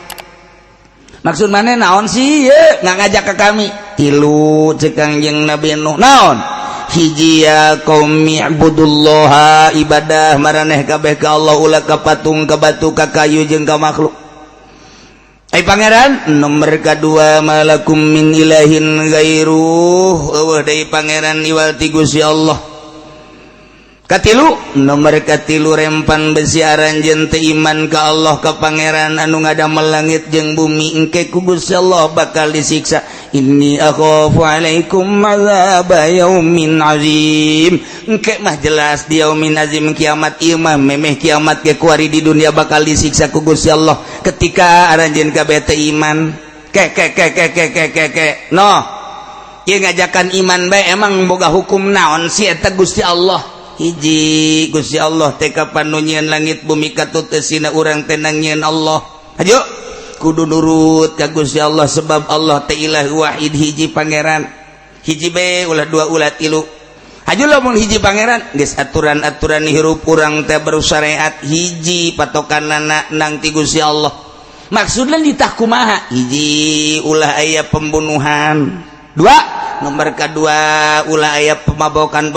maksud maneh naon sih ye ngajak ke kami tilu cek Kanjeng Nabi Nuh naon hiji ya qaumi ibudullaha ibadah maraneh kabeh ka Allah ulah ka patung ka batu ka kayu jeung ka makhluk pangeran nomor kedua malakum min ilahin gairuh eueuh deui pangeran iwal ti Gusti Allah katilu nomor katilu rempan besi aranjeun teu iman ka Allah ka pangeran anu ngadamel langit jeung bumi engke ku Gusti Allah bakal disiksa inni akhafu alaikum azab yaumin azim engke mah jelas di yaumin azim kiamat ieu mah memeh kiamat ge ku ari di dunia bakal disiksa ku Gusti Allah ketika aranjeun kabeh teu iman ke no ieu ngajakan iman bae emang boga hukum naon si eta Gusti Allah hiji Gusti Allah teh kapan nu nyieun langit bumi katuteusina urang teh nang nyieun Allah ayo kudu nurut ka Gusti Allah sebab Allah teh ilah wahid hiji pangeran hiji bae ulah dua ulah tilu ayo lamun hiji pangeran geus aturan-aturan hirup urang teh bersyariat hiji patokanna nang ti Gusti Allah maksudna ditah kumaha hiji ulah aya pembunuhan dua nomor kedua ulah aya pemabokan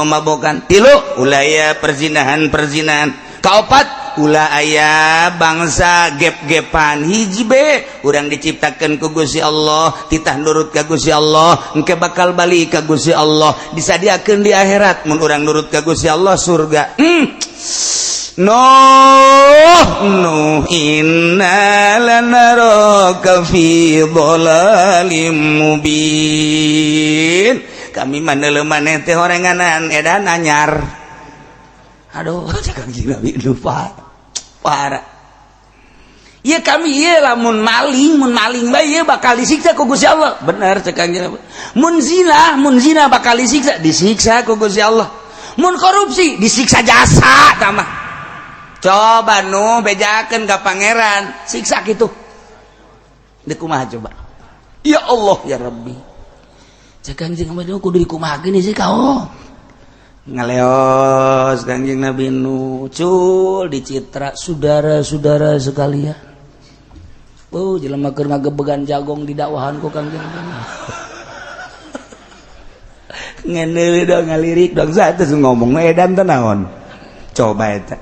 tilu ulah aya perzinahan kaopat ulah aya bangsa gep-gepan hiji be urang diciptakeun ku Gusti Allah titah nurut ka Gusti Allah engke bakal balik ka Gusti Allah disadiakeun di akhirat mun urang nurut ka Gusti Allah surga Nuh inna lanaraka fi dhalalim mubin kami maneh maneh teh horenganan edan anyar. Aduh, cek Kangjeng Nabi lupa. Parah. Ieu kami ieu lamun maling bae ieu bakal disiksa ku Gusti Allah. Bener cek Kangjeng Nabi. Mun zina bakal disiksa ku Gusti Allah. Mun korupsi disiksa jasa tah mah. Coba nu bejakeun ka pangeran, siksa kitu. Deuk kumaha coba? Ya Allah ya Rabbi. Cek Kangjeng Nabi kudu dikumahakeun sih kaon. Ngaleos Kangjeng Nabi nu cul dicitra saudara-saudara sekalian. Jelema keur ngagebegan jagong di dakwahan ku Kangjeng Nabi. Ngeneuli dong ngalirik dong satu ngomong edan teh naon. Coba eta.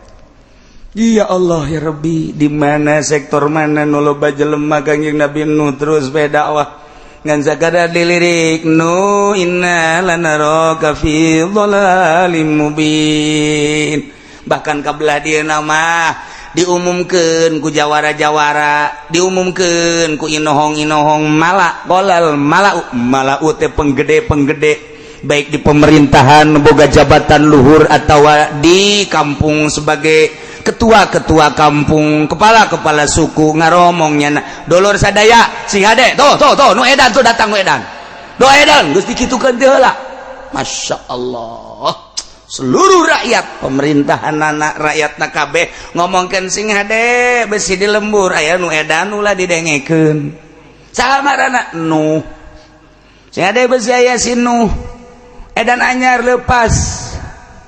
Ya Allah ya Rabbi, di mana sektor mana nu loba jelema Kangjeng Nabi nu terus berdakwah. Ngan sakadar dilirik nu inna lanaraka fi dhalalim mubin. Bahkan kabelah dia nama diumumkeun ku jawara-jawara, diumumkeun ku inohong-inohong malau teh penggede baik di pemerintahan boga jabatan luhur atau di kampung sebagai ketua kampung, kepala suku ngaromongnya dolor sadaya sing hade tuh nu edan tuh datang nu edan do edan geus dikitukeun teh heula. Masya Allah, seluruh rakyat pemerintahan anak rakyatna kabeh ngomongkeun sing hade besi di lembur aya nu edan ulah didengekeun samarana nu sing hade besi aya si nu edan anyar lepas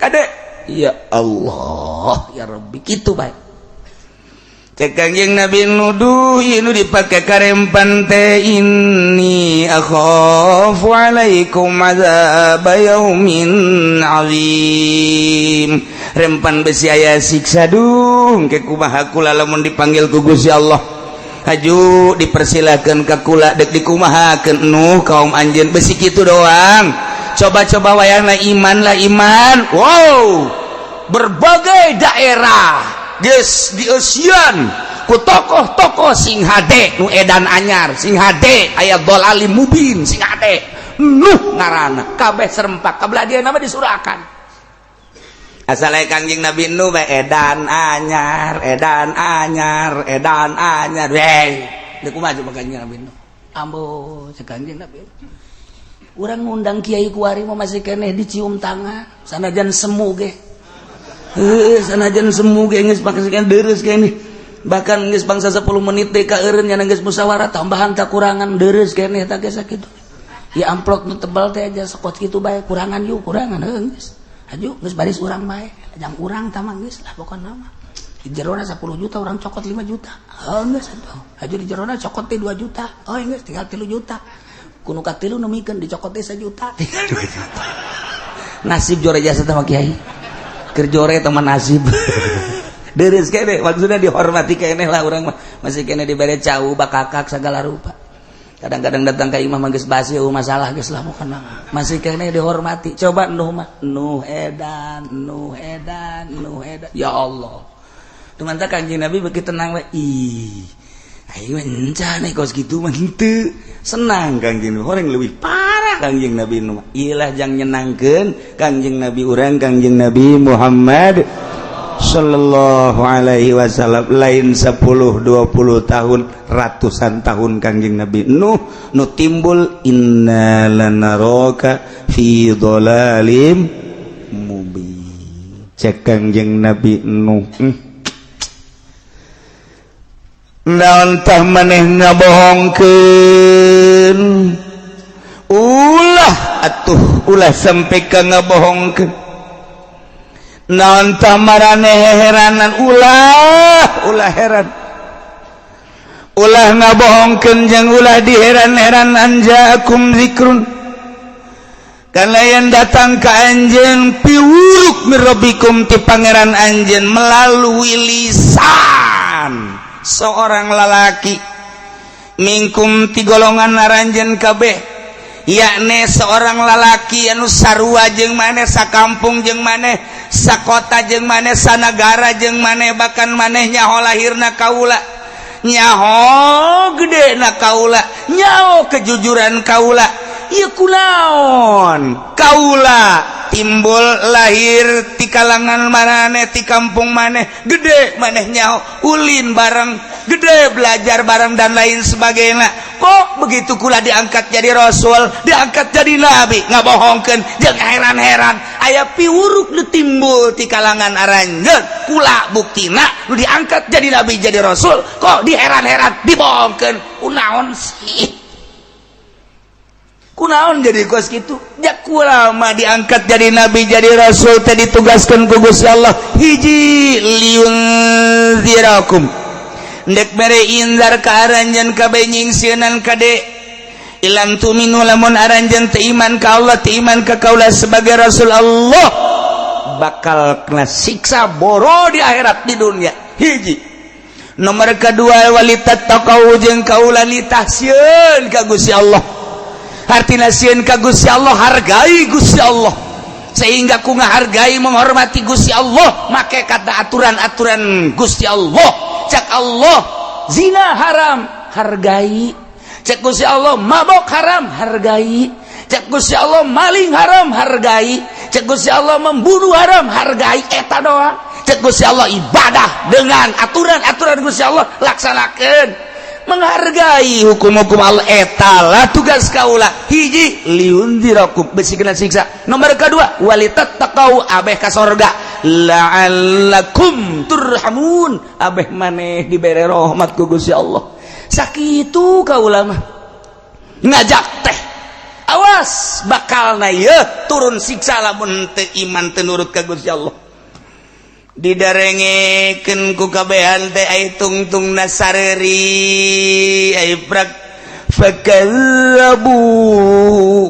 kade. Ya Allah ya Rabbi kitu bae. Cek Kangjeng Nabi nuduh nu dipake karempan teh inni akhafu alaikum adzab yaumin azim. Rempan besi aya siksa duh ke kumaha kula lamun dipanggil ku Gusti Allah. Haju dipersilakeun ka kula dek dikumahakeun nuh kaum anjeun besi kitu doang. Coba-coba wayangna iman. Wow, berbagai daerah geus dieusian ku tokoh-tokoh sing hade nu edan anyar, sing hade aya dhalalim mubin, sing hade nuh ngaranna kabeh serempak kabelah dia nama disurakan. Asal Kangjeng Nabi nu bae edan anyar weh. Deuk kumaha coba Kangjeng Nabi nu. Ambo Kangjeng Nabi. Urang ngundang kiai kuari mah masih keneh dicium tangan sanajan semu ge. Sanajan semu ge geus pakeun deureus keneh. Bahkan geus bangsa 10 menit teh ka eureun nya geus musyawarah tambahan tak kurangan deureus keneh tah geus sakitu. Ya amplop nu tebal teh aja sekot kitu bae kurangan geus. Aju geus baris urang bae. Ajang urang tah mah geus lah pokona mah. Di jerona 10 juta orang cokot 5 juta. Oh geus atuh. Aju di jerona cokot teh 2 juta. Oh geus tinggal 3 juta. Kuno katilu nemikeun dicokot teh 1 juta. Nasib jore jasa teh kiai. Keur jore teh nasib. Deureus keneh maksudna dihormati keneh lah urang mah. Masih keneh dibere cau bakakak segala rupa. Kadang-kadang datang ka imam geus basi masalah geus lah pokona. Masih keneh dihormati. Coba nuh mah nuh edan. Ya Allah. Tumanta Kanjeng Nabi beuki tenang we. Ayo encana kos gitu mah henteu senang Kangjeng Nabi orang leuwih parah Kangjeng Nabi nu ilah jang nyenangkeun Kangjeng Nabi urang Kangjeng Nabi Muhammad sallallahu alaihi wasallam lain 10 20 tahun ratusan tahun Kangjeng Nabi nu timbul inna lanaraka fi dhalalim mubin cek Kangjeng Nabi nu naon tah maneh ngabohongkeun ulah sampai ka ngabohongkeun naon tah maraneh heranan ulah heran ulah ngabohongkeun jeung ulah diheran-heranan jaakum zikrun kalayan datang ka anjeun piwuruk mirabbikum ti pangeran anjeun melalui lisan seorang lalaki mingkum ti golongan naranjeun kabeh yakni seorang lalaki anu sarua jeung maneh sakampung jeung maneh sakota jeung maneh sanagara jeung maneh bahkan maneh nyaho lahirna kaula nyaho gedena kaula nyaho kejujuran kaula ieu kunaon kaula timbul lahir ti kalangan maneh ti kampung maneh gede maneh nyaho ulin bareng gede belajar bareng dan lain sebagainya kok begitu kula diangkat jadi rasul diangkat jadi nabi ngabohongkeun jeung heran-heran aya piwuruk nu timbul ti kalangan aranjeun kula buktina nu diangkat jadi nabi jadi rasul kok diheran-heran dibohongkeun kunaon sih kunaon jadi kos kitu jak kula mah diangkat jadi nabi jadi rasul teh ditugaskeun ku Gusti Allah hiji liunzirakum ndek mere inzar ka aranjeun kabeh nyingsieunan kade ilam tuminu lamun aranjeun teu iman ka Allah teu iman ka kaula sebagai rasul Allah bakal kena siksa boro di akhirat di dunia hiji nomor kedua walitattaqau jeung kaula litahsieun ka Gusti Allah artina sieun ka Gusti Allah hargai Gusti Allah sehingga ku ngahargai menghormati Gusti Allah make kata aturan-aturan Gusti Allah cak Allah zina haram hargai cak Gusti Allah mabok haram hargai cak Gusti Allah maling haram hargai cak Gusti Allah membunuh haram hargai eta doang cak Gusti Allah ibadah dengan aturan-aturan Gusti Allah laksanakeun menghargai hukum-hukum Allah etalah tugas kaula hiji liunzirakum besi kena siksa nomor kedua walitattaqau abeh ka sorga la'allakum turhamun abeh maneh dibere rahmat ku Gusti Allah sakitu kaula mah ngajak teh awas bakalna ieu turun siksa lamun teu iman teu nurut ka Gusti Allah didarengekeun ku kabehan teh ai tungtungna sareri ai prak fakazzabu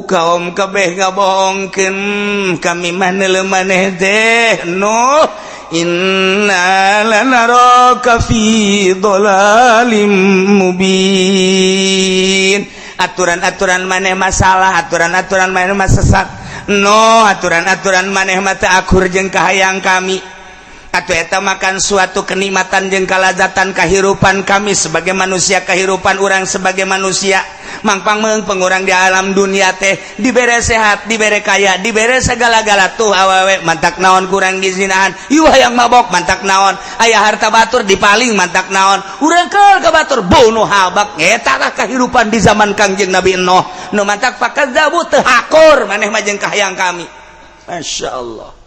kaum kabeh ngabohongkeun kami maneh maneh teh no inna lanaraka fi dhalalim mubin aturan-aturan maneh masalah aturan-aturan maneh sesat no aturan-aturan maneh mah teu akur jeung kahayang kami atuh eta makan suatu kenikmatan jeung kalazatan kahirupan kami sebagai manusia kahirupan urang sebagai manusia mangpang meung pengurang di alam dunia teh dibere sehat dibere kaya dibere segala-gala tuh awewe mantak naon kurang gizinahan ieu hayang mabok mantak naon aya harta batur dipaling mantak naon urang keul ka batur bunuh habak eta tah kahirupan di zaman Kangjeng Nabi Nuh nu mantak fakadzabu teu hakur maneh mah jeung kahayang kami masyaallah.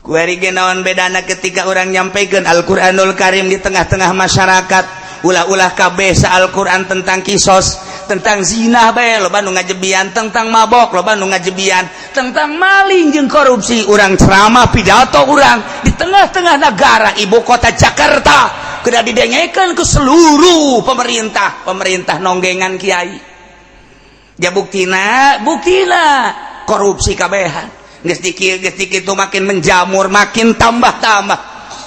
Kuari naon bedana ketika orang nyampaikan Al-Quranul Karim di tengah-tengah masyarakat ulah-ulah kabeh sa Al-Quran tentang kisos tentang zina bae loba nu ngajebian tentang mabok loba nu ngajebian tentang maling jeung korupsi urang ceramah pidato urang di tengah-tengah negara ibu kota Jakarta kudu didengekeun ke seluruh pemerintah nonggengan kiai ya buktina korupsi kabehan geus dikit itu makin menjamur makin tambah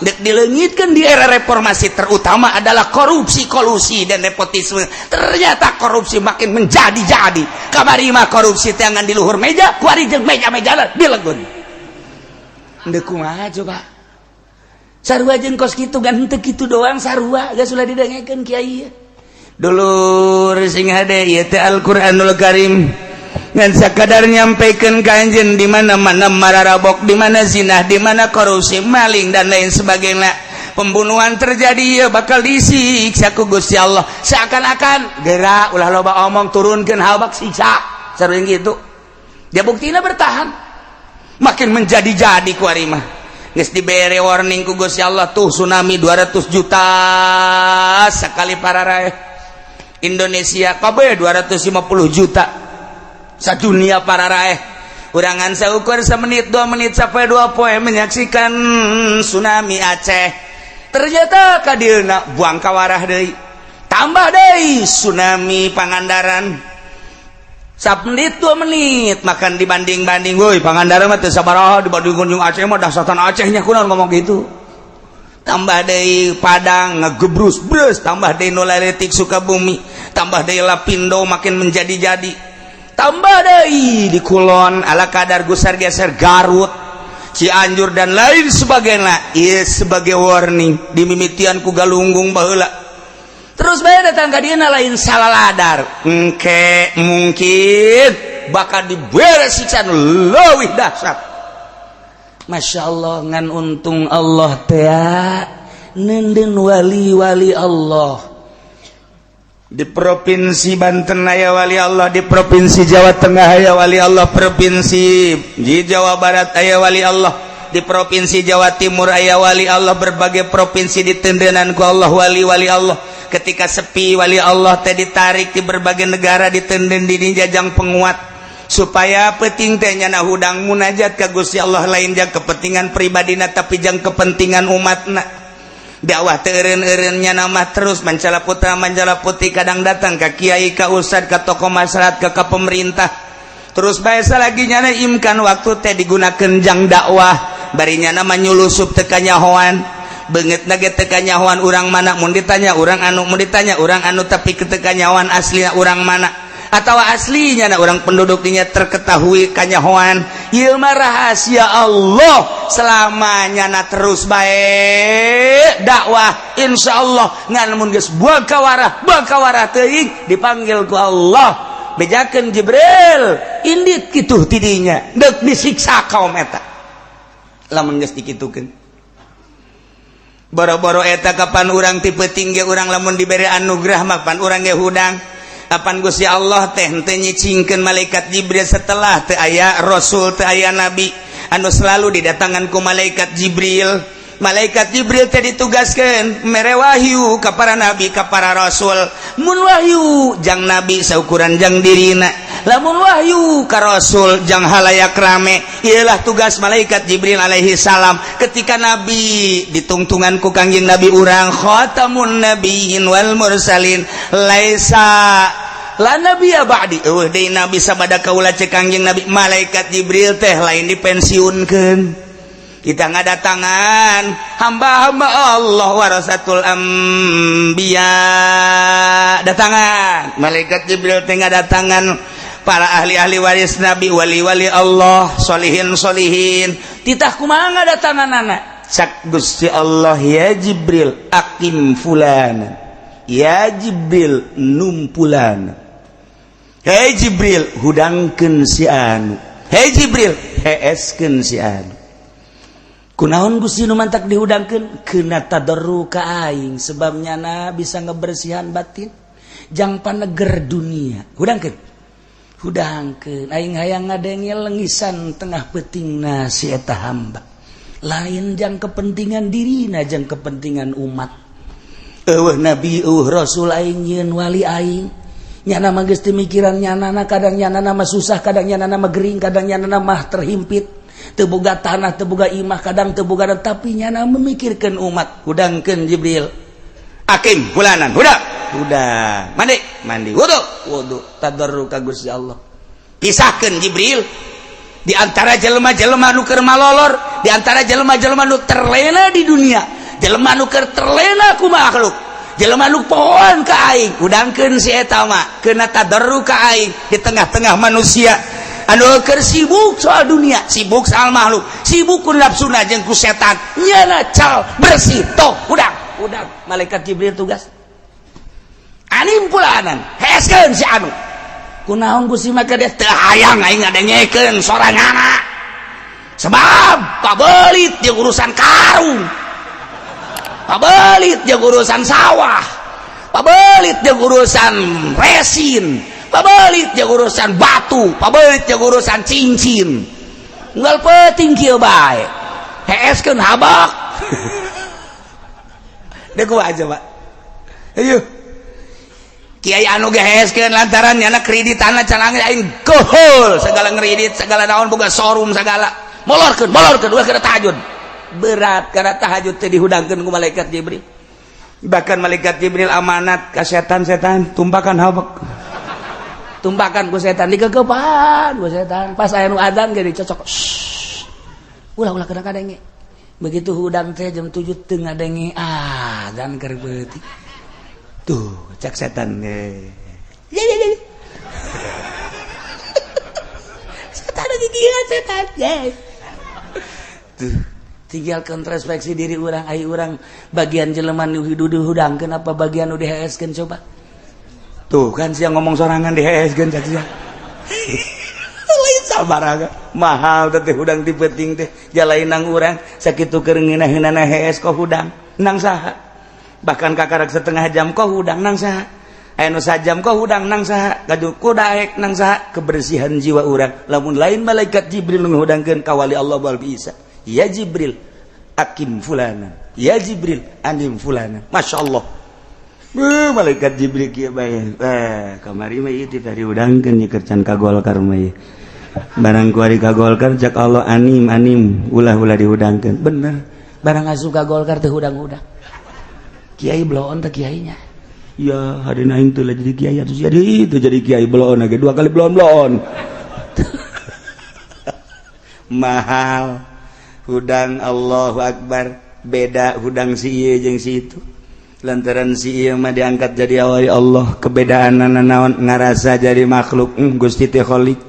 dek dileungitkeun di era reformasi terutama adalah korupsi kolusi dan nepotisme ternyata korupsi makin menjadi kamari mah korupsi teh angan di luhur meja kuari jeung meja-meja dilegun deuk kumaha coba sarua jeung kos kitu gan henteu kitu doang sarua geus ulah didengekeun kiai dulur sing hade ieu teh Al-Qur'anul Karim ngan sakadar nyampaikan kanjen di mana-mana mararabok, di mana zina, di mana korupsi, maling dan lain sebagainya. Pembunuhan terjadi ya bakal disiksa ku Gusti Allah. Seakan-akan gerak ulah loba omong turunkeun habak siksa. Sareng gitu. Dia buktinya bertahan. Makin menjadi-jadi ku ari mah. Geus dibere warning ku Gusti Allah tuh tsunami 200 juta sekali pararae. Indonesia kabeh 250 juta. Sadunia pararae urangan saukur semenit 2 menit sampai 2 poe menyaksikan tsunami Aceh ternyata kadieuna buang kawarah deui tambah deui tsunami Pangandaran 1 menit 2 menit makan dibanding-banding woi Pangandaran mah teu sabaraha dibanding kunjung Aceh mah dahsatan Acehnya kunaon ngomong gitu tambah deui Padang ngegebrus-brus tambah deui nu laletik Sukabumi tambah deui Lapindo makin menjadi-jadi tambah deui di Kulon ala kadar gusar geser Garut Cianjur dan lain sebagainya ieu sebagai warning dimimitian ku Galunggung baheula terus terus bae datang ka dieu lain salaladar engke mungkin bakal dibere siksa leuwih dahsyat. Masya Allah ngan untung Allah teh nenden wali-wali Allah di provinsi Banten aya wali Allah, di provinsi Jawa Tengah aya wali Allah, provinsi di Jawa Barat aya wali Allah, di provinsi Jawa Timur aya wali Allah, berbagai provinsi ditendenan ku Allah wali-wali Allah. Ketika sepi wali Allah teh ditarik di berbagai negara ditenden di jajang penguat supaya penting teh nyana hudang munajat ka Gusti Allah lain jang kepentingan pribadina tapi jang kepentingan umatna. Dakwah teu eureun-eureunnya nama terus mancala putra mancala putih kadang datang ka kiai ka ustad ka tokoh masyarakat ka pemerintah terus bae lagi nyana imkan waktu teh digunakeun jang dakwah bari nyana nyulusup teu kanyahoan beungeutna ge teu kanyahoan urang mana mun ditanya urang anu tapi teu kanyahoan aslina urang mana atau aslinya orang penduduk dinya terketahui kanyahoan ieu mah rahasia Allah selamanya na terus bae dakwah insyaallah ngan mun geus buang kawarah teuing dipanggil ku Allah bejakeun Jibril indit kitu tidinya deuk disiksa kaum eta lamun geus dikitukeun boro-boro eta kapan urang tipe tinggi urang lamun diberi anugerah mah pan urang ge hudang apan Gusti Allah teh henteu nyicingkeun malaikat Jibril setelah teu aya rasul teu aya nabi anu selalu didatangan ku malaikat Jibril. Malaikat Jibril teh ditugaskeun mere wahyu ka para nabi ka para rasul. Mun wahyu jang nabi saukuran jang dirina, lamun wahyu ka rasul jang halayak rame. Ialah tugas malaikat Jibril alaihi salam ketika nabi ditungtungan ku kangjeng nabi urang khatamun nabiyyin wal mursalin laisa la nabiyya ba'di. Deui nabi sabada kaula cek kangjeng nabi malaikat Jibril teh lain dipensiunkeun. Kita ngadatangan hamba-hamba Allah warasatul anbiya datangan malaikat Jibril teh ngadatangan para ahli-ahli waris nabi wali-wali Allah solihin titah kumaha ngadatanganana sak Gusti Allah ya Jibril aqim fulana ya Jibril numpulana hei Jibril hudangkeun si anu hei Jibril heeskeun si anu. Kunaon Gusti nu mantak dihudangkeun keuna tadarru ka aing sebabnya na bisa ngebersihan batin jang paneger dunia hudangkeun aing hayang ngadengel lengisan tengah peutingna si eta hamba lain jang kepentingan dirina jang kepentingan umat eueuh nabi eueuh rasul aing nyieun wali aing nyana mah geus teu mikiran nyanana kadang nyanana mah susah kadang nyanana mah gering kadang nyanana mah terhimpit teboga tanah teboga imah kadang teboga tapi nyana memikirkan umat hudangkeun Jibril akim fulanan hudang mandi wudu tadarru ka Gusti Allah pisahkeun Jibril di antara jelema-jelema nu keur malolor di antara jelema-jelema nu terlena di dunia jelema nu keur terlena ku makhluk jelema nu pohon ka aing hudangkeun si eta mah keuna tadarru ka aing di tengah-tengah manusia anu keur sibuk soal dunia sibuk soal makhluk sibuk ku nafsuna jeung ku setan nyana cal bersih toh udang malaikat Jibril tugas anim pulanan heeskeun si anu kunaon Gusti mah kades teu hayang aing ngadengekeun soranganna sebab pabelit jeung urusan karung pabelit jeung urusan sawah pabelit jeung urusan resin pabelit jeung urusan batu pabelit jeung urusan cincin unggal penting kieu bae heeskeun habak deuk aja Pak ayo kiai anu ge heeskeun lantaran nyana kreditanna can aing gohol segala ngredit segala naon boga showroom segala molorkeun ulah keur tahajud berat karena tahajud teh dihudangkeun ku malaikat Jibril bahkan malaikat Jibril amanat ka setan tumpakan habak tumpakan ku setan digegepan ku setan pas aya nu adzan ge dicocok ulah keur kadenge begitu hudang teh jam 7 teu ngadenge adzan keur beuti tuh cak setan setan lagi gila setan tuh tinggal introspeksi diri orang orang bagian jeleman hudang kenapa bagian DHS-keun coba tuh kan siang ngomong sorangan DHS-keun cak sia lain sabaraga mahal teh hudang dipeting teh jalain nang urang sakitu keur ngeunaheunana HS kok hudang nang saha bahkan kakarak setengah jam kok hudang nang saha anu sajam kok hudang nang saha gaduh kudaek nang saha kebersihan jiwa urang lamun lain malaikat Jibril ngehudangkeun ka wali Allah wal bisa ya Jibril akim fulana ya Jibril anim fulana masyaallah malaikat Jibril kieu bae kamari mah ieu tadi udangkeun nyeukeun can ka Golkar mah ieu barang kuari ka Golkar cak Allah anim ulah-ulah dihudangkeun bener barang asup ka Golkar teh hudang-hudang kiai bloon teh kiainya ya hadina aing teh lah jadi kiai atuh jadi itu jadi kiai bloon ge 2 kali bloon mahal hudang Allahu Akbar beda hudang si ieu jeung si itu lantaran si ieu mah diangkat jadi awali Allah kebedaanna naon ngarasa jadi makhluk Gusti teh Khaliq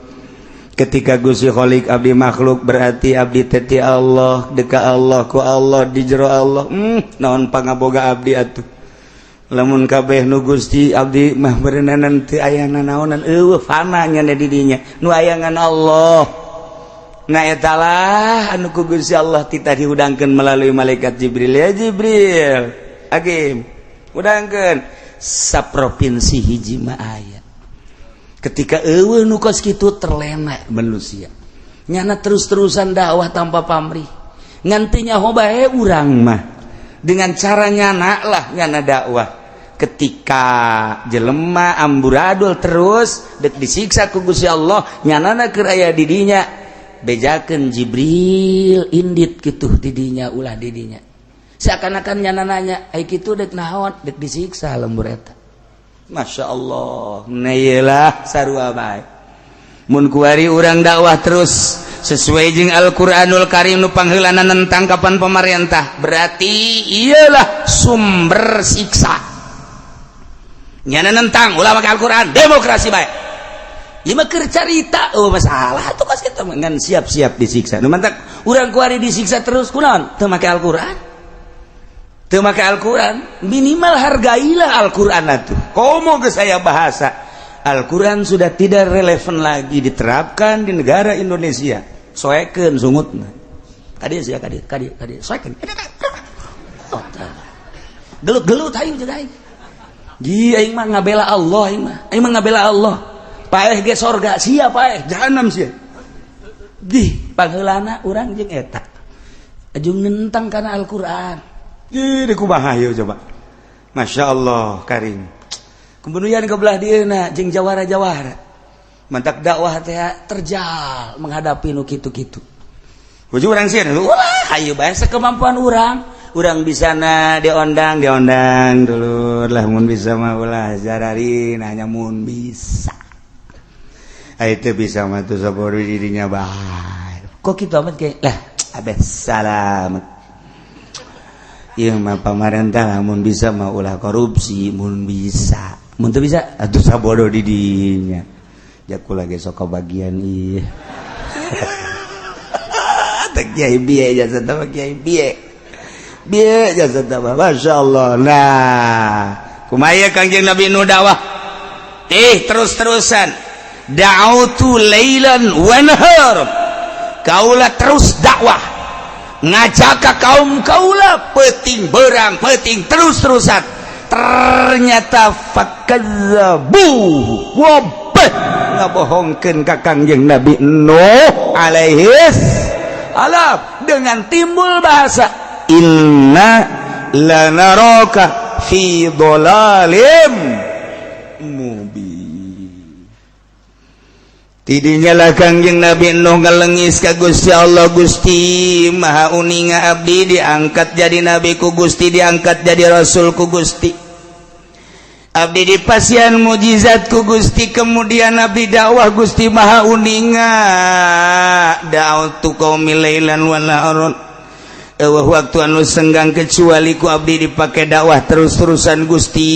ketika Gusti Khaliq abdi makhluk berarti abdi teh ti Allah deka Allah ku Allah di jero Allah naon pangaboga abdi atuh lamun kabeh nu Gusti abdi mah berenang teu aya nanaonan fana nya di dinya nu aya ngan Allah nah etalah anu ku Gusti Allah tita dihudangkeun melalui malaikat Jibril ya Jibril agim udangkeun saprovinsi hiji mah aya ketika eueuh nu kos kitu terlena manusia nyana terus-terusan dakwah tanpa pamrih ngan teu nyaho bae urang mah dengan cara nyana lah nyana dakwah ketika jelema amburadul terus dek disiksa ku Gusti Allah nyanana keur aya di dinya bejakeun Jibril indit kitu di dinya ulah di dinya seakan-akan nyana nanya ai kitu dek naon dek disiksa lembur eta masyaallah nayelah sarua bae mun kuari urang dakwah terus sesuai jeung Al-Qur'anul Karim nu pangheulana nentang kapan pemerintah berarti iyalah sumber siksa nyana nentang ulah make Al-Qur'an demokrasi bae ieu mah keur carita masalah atuh kos kitu ngan siap-siap disiksa nu mantak urang kuari disiksa terus kunaon teu make Al-Qur'an teu make Al-Qur'an minimal hargailah Al-Qur'an atuh komo geus aya bahasa Al-Qur'an sudah tidak relevan lagi diterapkan di negara Indonesia soekeun sungutna kadieu sia kadieu soekeun gelut-gelut hayu jeung aing ji aing mah ngabela Allah aing mah ngabela Allah paeh ge sorga sia paeh jahanam sia di pangheulana urang jeung eta ajung nentang kana Al-Qur'an di kumaha ieu coba masyaallah karim kemudian ke belah dieuna jeung jawara-jawara mantak dakwah teh terjal menghadapi nu kitu-kitu hujung urang sieun ulah hayu bae sakemampuan urang bisana diondang dulur lah mun bisa mah ulah jararin hanya mun bisa ai teu bisa mah tuh sabori dirinya bae kok kitu amat ge lah abeh salamet ieu mah pamarentah lamun bisa mah ulah korupsi mun bisa mun teu bisa atuh sabodo di dinya jaku lagi sok bagian ieu teh kiai bieu jasa teh kiai bieu jasa teh masyaallah nah kumaha Kangjeng Nabi nu dakwah terus-terusan da'autu lailan wa nahar kaula terus dakwah ngajak ka kaum kaula peuting beurang peuting terus-terusan ternyata fakadzabu wabah ngabohongkeun ka Kangjeng Nabi Nuh alaihi salam dengan timbul bahasa inna lanaraka fi dhalalim mubin tidinya lah Kangjeng Nabi Nuh ngalengis ka Gusti Allah Gusti maha uninga abdi diangkat jadi nabi ku Gusti diangkat jadi rasul ku Gusti abdi dipasian mujizat ku Gusti kemudian abdi dakwah Gusti maha uninga da'autu qaumi lailan wa naharon waktu anu senggang kecuali ku abdi dipake dakwah terus-terusan Gusti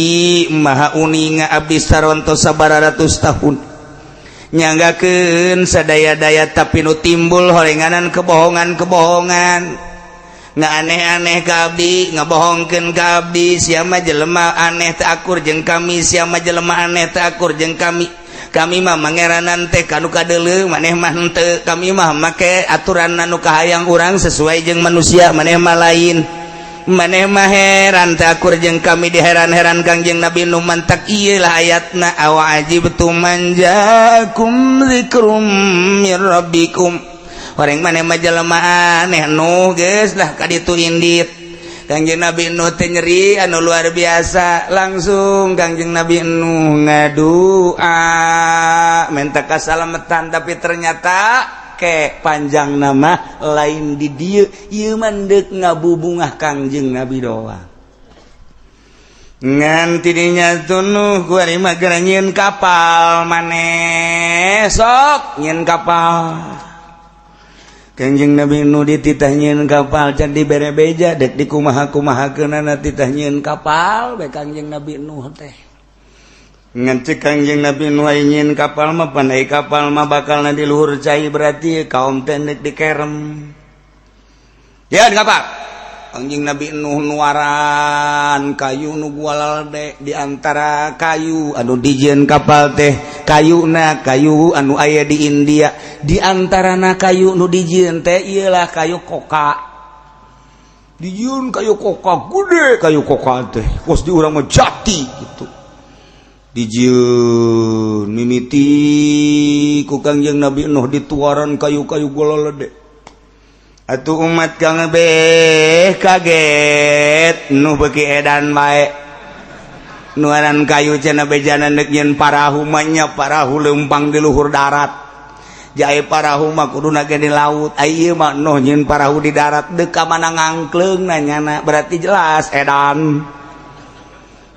maha uninga abdi sarontos sabaratus tahun nyanggakeun sadaya-daya tapi nu timbul horenganan kebohongan aneh-aneh kabdi ngabohongkeun kabdi siapa jelema aneh takur jeung kami siapa jelema aneh takur jeung kami mah mangeranan teh kanu kadeuleu maneh mah henteu kami mah make aturan anu kahayang urang sesuai jeung manusia maneh mah lain maneh mah heran takur jeung kami diheran-heran Kangjeng Nabi nu mantak ieu lah ayatna awa ajibtu manjakum dzikrum mir rabbikum orang mana mah jelema aneh nuh geus lah ka ditu indit Kangjeng Nabi Nuh teh nyeri anu luar biasa langsung Kangjeng Nabi Nuh ngadua minta kasalamatan tapi ternyata ke panjang nama lain di dieu ieu mandek ngabubungah Kangjeng Nabi doang ngan tidinya tunuh kuari mah nyieun kapal maneh sok nyieun kapal Kangjeng Nabi Nuh dititah nyieun kapal can dibere beja dek dikumaha-kumahakeunana titah nyieun kapal bae Kangjeng Nabi Nuh teh ngan ceuk Kangjeng Nabi Nuh aya nyieun kapal mah pan aya kapal mah bakalna di luhur cai berarti kaum teh dek dikerem yeun kapal Kangjeng Nabi Nuh nuaran kayu nu gualal di antara kayu anu dijieun kapal teh kayuna kayu anu aya di India di antarana kayu nu dijieun teh ieulah kayu koka dijieun kayu koka gede kayu koka teh kos di urang mah jati gitu dijieun mimiti ku Kangjeng Nabi Nuh dituaran kayu-kayu gololede atuh umat kang beh kaget nu beuki edan bae nuaran kayu cenah bejana neuk nyieun parahu mah nya parahu leumpang di luhur darat jae parahu mah kuduna ge di laut ai ieu mah Nuh nyieun parahu di darat deuk ka mana ngangkleung nanyana berarti jelas edan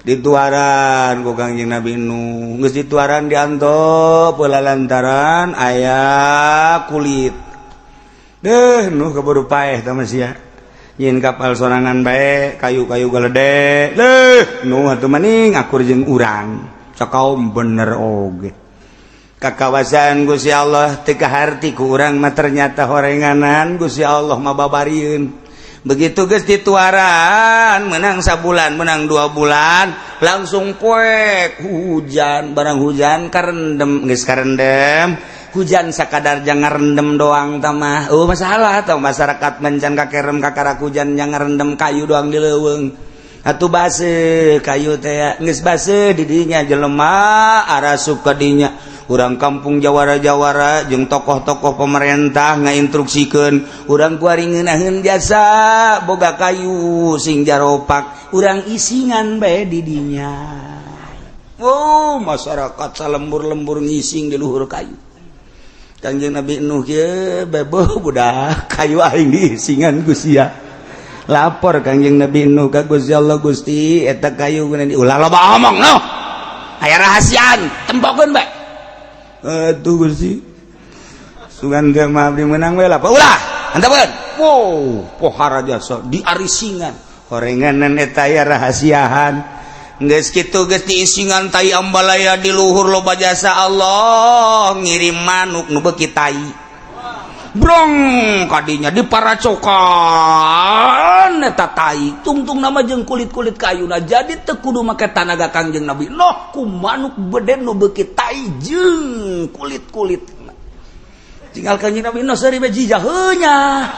dituaran ku Kangjeng Nabi Nuh geus dituaran diantop heula lantaran aya kulit Nuh keburu paeh tah sia nyieun kapal sorangan bae kayu-kayu galede Nuh atuh maning akur jeung urang sakaum bener oge kakawasan Gusti Allah teu kaharti ku urang mah ternyata horenganan Gusti Allah mah babarieun begitu geus dituaran menang sabulan menang 2 bulan langsung poek hujan barang hujan karendem geus karendem hujan sakadar jangan rendem doang tamah masalah atau masyarakat mencan kakerem kakarak hujan jangan rendem kayu doang di leuweung atuh baseuh kayu teh geus baseuh di dinya jelema arasup ka dinya urang kampung jawara-jawara jeung tokoh-tokoh pemerintah ngainstruksikeun urang kuari ngeunaheun jasa boga kayu sing jaropak urang isingan bae di dinya masyarakat salembur-lembur ngising di luhur kayu Kangjeng Nabi Nuh ye beboh budak kayu aing diisingan Gusti ya. Lapor Kangjeng Nabi Nuh ka Gusti Allah Gusti eta kayu geuna ulah loba omong noh. Aya rahasiaan tempokeun bae. Atuh Gusti. Sugan teh mah abdi meunang we lapor ulah hantapeun. Pohara jasa diarisingan. Horenganan eta aya rahasiaan. Geus kitu geus diisingan tai ambalaya di luhur loba jasa Allah ngirim manuk nu beuki tai brong kadinya diparacokan eta tai tungtung nama jeung kulit-kulit kayuna jadi teu kudu make tanaga Kangjeng Nabi Nuh ku manuk beden nu beuki tai jeung kulit-kulit tinggal Kangjeng Nabi Nuh seuri bejijah heunya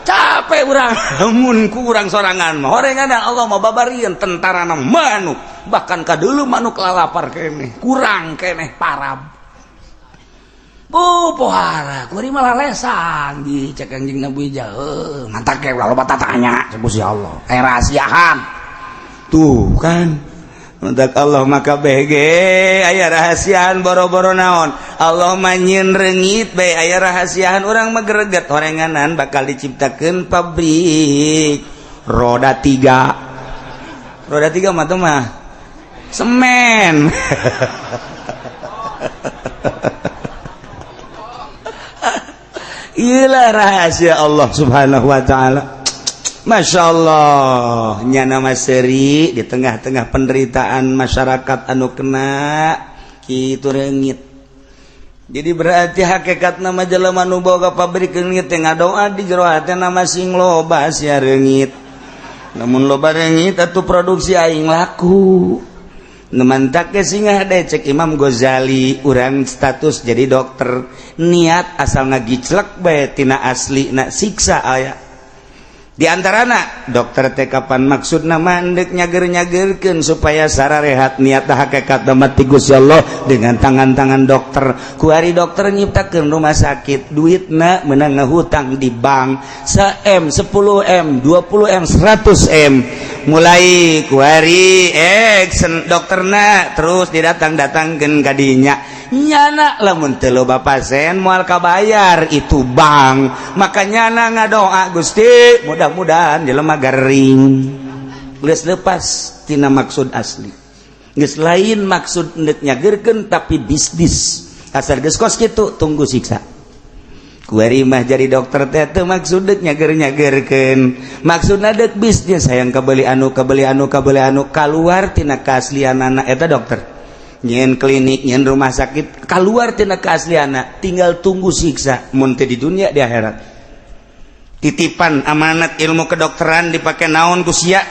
capek urang mun ku urang sorangan mah horenganan Allah mah babarieun tentarana manuk bahkan kadeuleu manuk lalapar keneh kurang keneh parab pohara kuari mah lalesan di cek Kangjeng Nabi jauh mantap ke loba tatanya Gusti Allah rahasiaan tuh kan mantap Allah maka bege aya rahasiaan boro-boro naon Allah nyieun reungit bae aya rahasiaan urang mah greget horenganan bakal diciptakeun pabrik roda 3 mah tuh mah semen inilah rahasia Allah subhanahu wa ta'ala Masya Allah nyana maseri di tengah-tengah penderitaan masyarakat anu kena kitu reungit Jadi berarti hakikat nama jelema nu boga pabrik reungit teh ngadoa di jero hate nama sing loba sia reungit. Namun loba reungit atuh produksi aing laku. Numantak ke singa hade cek Imam Ghazali urang status jadi dokter niat asal ngagiclek bae tina asli na siksa aya. Di antarana dokter teh kapan maksudna mandek nyager-nyagerkeun supaya sararehat niat hakikat damat ti Gusti Allah dengan tangan-tangan dokter. Kuari dokter nyiptakeun rumah sakit, duitna meunang ngahutang di bank 1M, 10M, 20M, 100M. Mulai kuari dokterna terus didatang-datangkeun ka dinya. Nyana lamun teu loba pasien moal kabayar itu bank, maka nyana ngadoa Gusti mudah-mudahan jelema garing geus lepas tina maksud asli geus lain maksud neuk nyageurkeun tapi bisnis asal geus kos kitu tunggu siksa. Kuari mah jadi dokter teh teu maksud deuk nyager-nyagerkeun, maksudna deuk bisnis hayang kabeli anu kaluar tina keaslianana eta dokter. Nyen klinik, nyen rumah sakit keluar tina keaslianna, tinggal tunggu siksa mun teu di dunia di akhirat. Titipan amanat ilmu kedokteran dipake naon ku sia?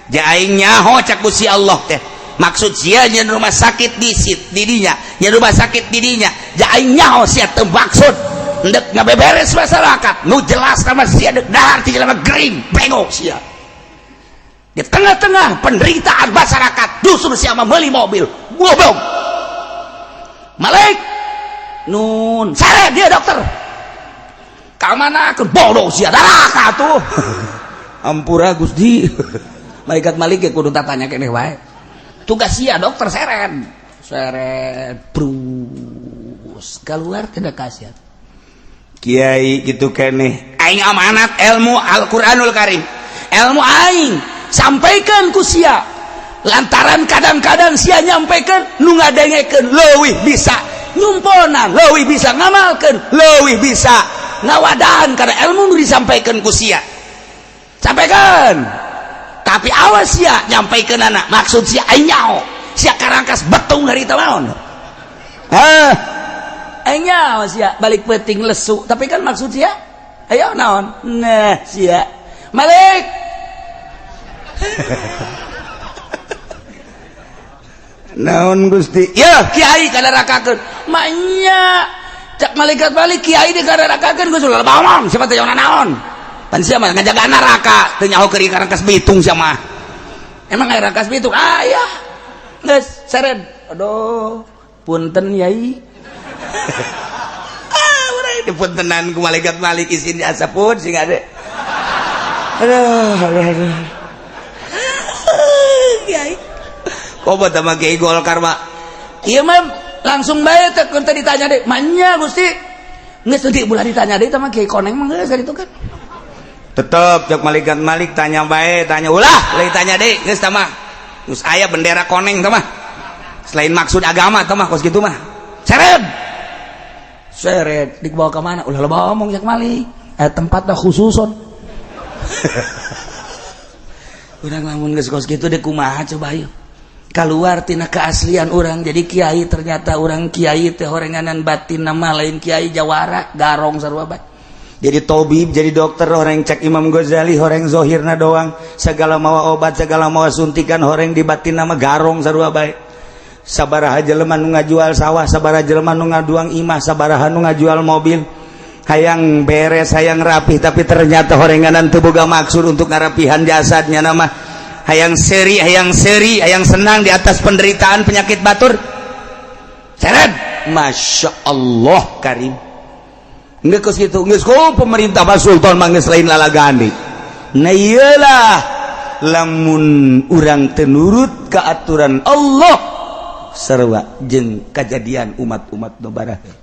Ja aing nyaho cak ku si Allah teh. Maksud sia nyen rumah sakit di dinya, nyen rumah sakit di dinya. Ja aing nyaho sia teu maksud ndek ngabeberes masyarakat. Nu jelas sama sia deuk dahar ti jelema gering, bengok sia. Di tengah-tengah penderitaan masyarakat justru siapa beli mobil goblok Malik nun sare dia dokter kamana ke bodoh sia daraka tuh ampura Gusti malaikat Malik ya kudu tanya keneh wae tugas sia dokter seret brus keluar tidak kasihan kiai gitu keneh aing amanat ilmu Al-Qur'anul Karim ilmu aing sampaikan ku sia lantaran kadang-kadang sia nyampaikan nu ngadengekeun leuwih bisa nyumponan leuwih bisa ngamalkeun leuwih bisa ngawadahan karena ilmu nu disampaikan ku sia sampaikan tapi awas sia nyampaikan anak maksud sia anyao sia karangkas betung dari taon anyao sia balik peuting lesu tapi kan maksud sia ayo naon nah sia Malik naon Gusti ya kiai kadarakakeun maknya cak malaikat balik kiai dikadarakakeun Gusti ulah bawang siapa teh naon pan sia mah ngajaga neraka teu nyaho keur karangkas bitung sia mah emang aya rangkas bitung aya geus seret aduh punten yai urang dipuntenan ku malaikat balik isin asapun sing ade aduh Kiai. Kok buat sama Kiai Golkar mak? Iya mah langsung bae teh ditanya deh. Manya Gusti. Geus teu ulah ditanya deh sama Kiai Koneng mah geus itu kan. Tetep cek malaikat Malik tanya bae, tanya ulah, leuy tanya deh geus tah mah. Geus aya bendera Koneng tah mah. Selain maksud agama tah mah kos kitu mah. Seret dibawa ke mana? Ulah loba omong cek Malik. Tempatna khususon. Urang lamun geus kos kitu deh kumaha coba ieu keluar tina keaslian urang jadi kiai ternyata urang kiai teh horenganan batin nama lain kiai jawara garong sarua bae jadi tabib jadi dokter horeng cek Imam Ghazali horeng zahirna doang segala mawa obat segala mawa suntikan horeng di batin nama garong sarua bae sabaraha jelema nu ngajual sawah sabaraha jelema nu ngaduang imah sabaraha nu ngajual mobil hayang beres hayang rapih tapi ternyata horenganan teu boga maksud untuk ngarapihan jasadnya nama hayang seri hayang senang di atas penderitaan penyakit batur seret Masya Allah Karim nggak kos gitu nggak kok pemerintah Pak Sultan manggis lain lalagani nah iyalah lamun urang tenurut ke aturan Allah sarua jeung kejadian umat-umat nobaraha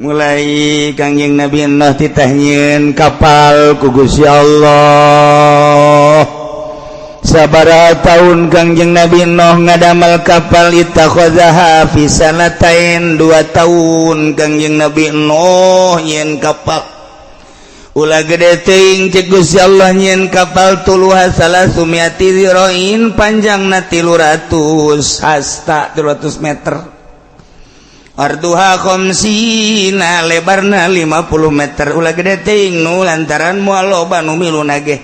mulai kangjeng Nabi Nuh ditahnyieun kapal ku Gusti Allah sabaraha taun kangjeng Nabi Nuh ngadamel kapal ittakhadhaha fi sanatain 2 tahun kangjeng Nabi Nuh nyieun kapal ulah gede teuing cek Gusti Allah nyieun kapal tuluha salasumiati zirain panjangna 300 hasta 300 meter arduha khamsina lebarna 50 meter ulah gede teuing nu lantaran moal loba nu miluna ge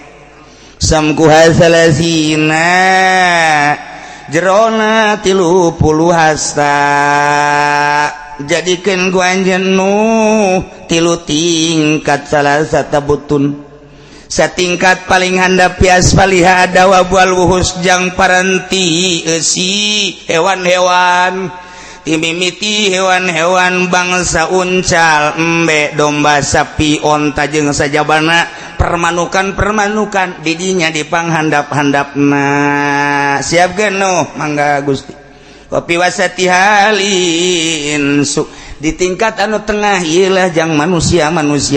samkuha salasina jerona 30 hasta jadikeun ku anjeun nu 3 tingkat salasata butun satingkat paling handap pias paliha adawa bual wuhus jang paranti eusi hewan-hewan timimiti hewan-hewan bangsa uncal embe domba sapi onta jeung sajabana permanukan didinya di panghandap-handapna siap geno mangga Gusti kopi wasati halin di tingkat anu tengah ieulah jang manusia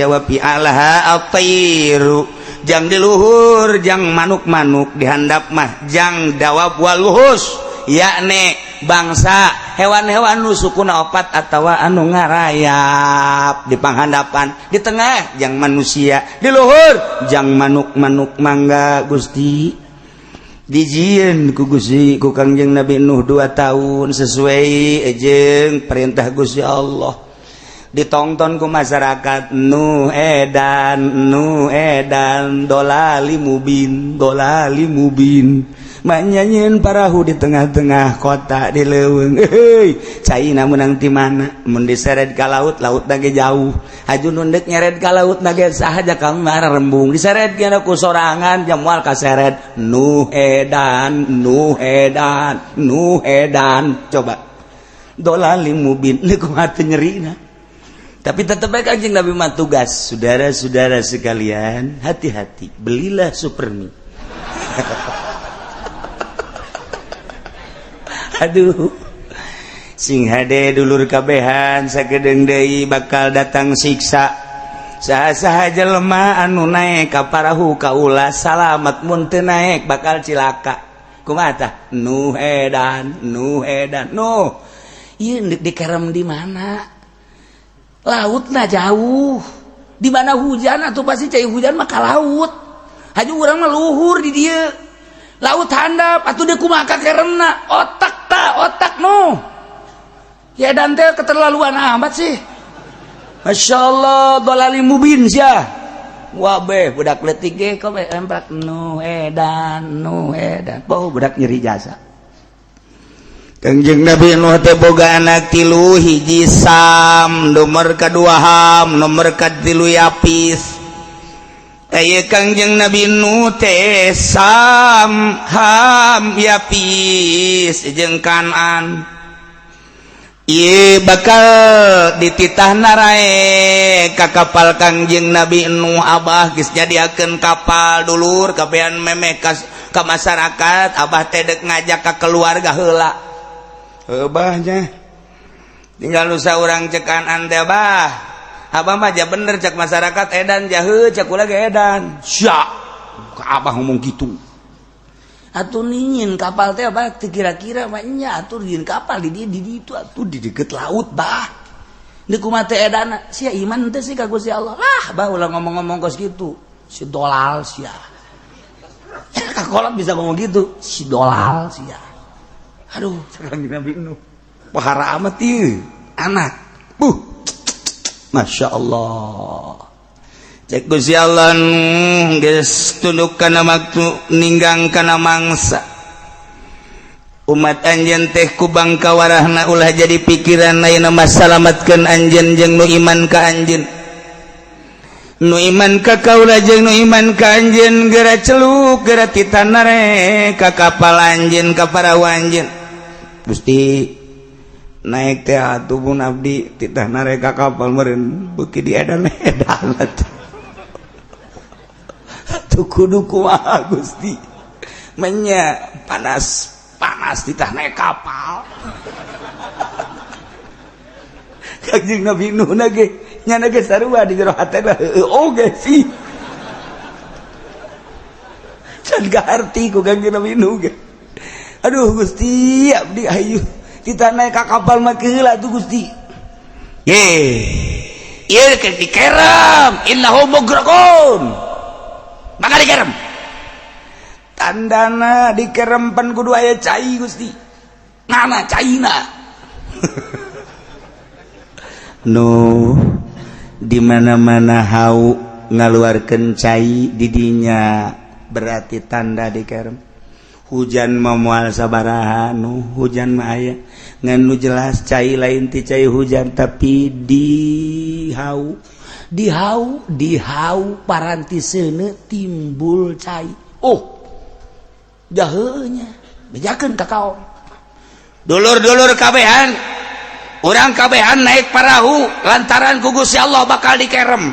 wapi alaha atairu jang di luhur jang manuk-manuk di handap mah jang dawab wal wuhus yakni bangsa hewan-hewan nu sukuna opat atawa anu ngarayap di panghandapan di tengah jang manusia di luhur jang manuk-manuk mangga Gusti dijieun ku Gusti ku Kangjeng Nabi Nuh 2 tahun sesuai jeung perintah Gusti Allah ditonton ku masyarakat Nuh edan dolali mubin manyanyian parahu di tengah-tengah kota di leuweung caina menang ti mana mun diseret ka laut nage jauh haju nundek nyeret ka laut nage sahaja kamar rembung diseret kana ku sorangan jam moal kaseret Nuh edan coba dolali mubin ni kumaha teu nyerina tapi tetep bae Kanjeng Nabi mah tugas saudara-saudara sekalian hati-hati belilah supermi aduh sing hade dulur kabehan sagedeung deui bakal datang siksa saha-saha jelema anu naek ka parahu ka ulah salamet mun teu naek bakal cilaka kumaha tah Nuh edan ieu dikerem di mana lautna jauh di mana hujan atuh pasti cai hujan mah ka laut haju urang mah luhur di dieu laut handap atuh deuk kumaha kakeremna otak no ya dan teh keterlaluan amat sih Masya Allah dolali mubin sia wabeh budak letik ge kok empat Nuh edan bau budak nyeri jasa Kangjeng Nabi Nuh teh boga anak 3 hiji Sam nomor kadua Ham nomor katilu Yapis aya Kangjeng Nabi Nuh teh Sam Ham Yapis jeung Kanan ieu bakal dititahna rae ka kapal Kangjeng Nabi Nuh Abah geus jadiakeun kapal dulur kabehan memeh ka masyarakat Abah teh deuk ngajak ka keluarga heula heubahnya tinggal nu saurang cek Kanan teh Abah Abah mah ja bener cek masyarakat edan jahe cek ulah ge edan sya ka Abah ngomong gitu atuh ningin kapal teh Abah kira-kira mah nya atuh dieun kapal di ditu atuh di deket laut bah di kumaha teh edan sia iman teh sih ka Gusti Allah lah bah ulah ngomong-ngomong kos gitu si dolal sia ka kolot bisa ngomong gitu si dolal sia aduh sekarang Nabi Nuh pahara amat ieu anak Masya Allah cek Gusti Allah geus tunduk kana maktu ninggang kana mangsa umat anjeun teh ku bangka warahna ulah jadi pikiran ayeuna masalamatkeun anjeun jeung nu iman ka anjeun nu iman ka kaula jeung nu iman ka anjeun geura celuk geura titana re ka kapal anjeun ka parahu anjeun Gusti naik teh atuh mun abdi titah nareka kapal meureun beuki di edan-edan atuh kudu kumaha Gusti menya panas titah naik kapal Kangjeng Nabi Nuh ge nyana ge sarua di jero hatena oge sih can gaarti ku Kangjeng Nabi Nuh ge aduh Gusti abdi ayu kita naik ke kapal mah keheula tuh Gusti ieu ke dikerem innahu mugraqun maka dikerem tandana dikerempan kudu aya cai Gusti nana caina dimana-mana hau ngaluarkan cai didinya berarti tanda dikerem hujan memual sabaraha hujan mah aya nganu jelas cai lain ti cai hujan tapi dihau parantisena timbul cai jaheunya bejakeun ka kaon dulur-dulur kabehan urang kabehan naik perahu lantaran ku Gusti Allah bakal dikerem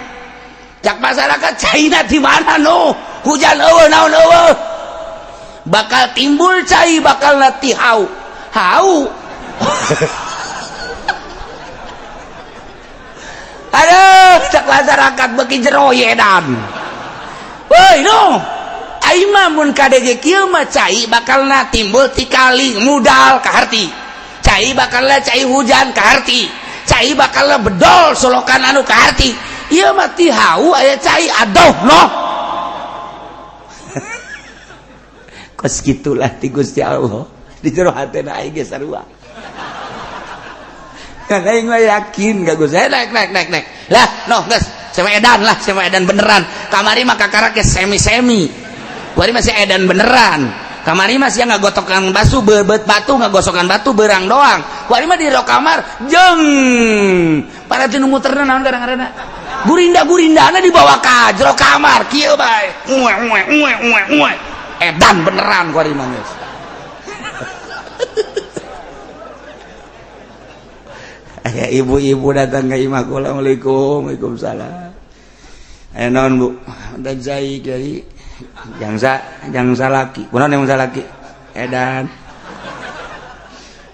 cak masyarakat caina di mana hujan eueuh naon eueuh bakal timbul cai bakal nanti hau aduh cak masyarakat beki jero yedan woi aing mah mun kadege kieu mah cai bakal timbul ti kali mudal ka harti cai bakal cai hujan ka harti cai bakal bedol solokan anu ka harti ieu mah ti hau aya cai adoh kos gitulah ti Gusti Allah di jero hatena aing ge sarua kan aing mah yakin ka Gusti naik lah geus sama edan beneran kamari mah kakara ke semi wari masih edan beneran kamari masih ngagotokan batu ngagosokan batu berang doang wari mah di ro kamar jeung para tinu muterna naon kadang-kadang gurinda-gurindana dibawa ka jero kamar kieu bae edan beneran wari mah geus aya ibu-ibu datang ka imah kula Assalamualaikum Waalaikumsalam aya naon Bu da jai kiai yang salaki kunaon yang salaki edan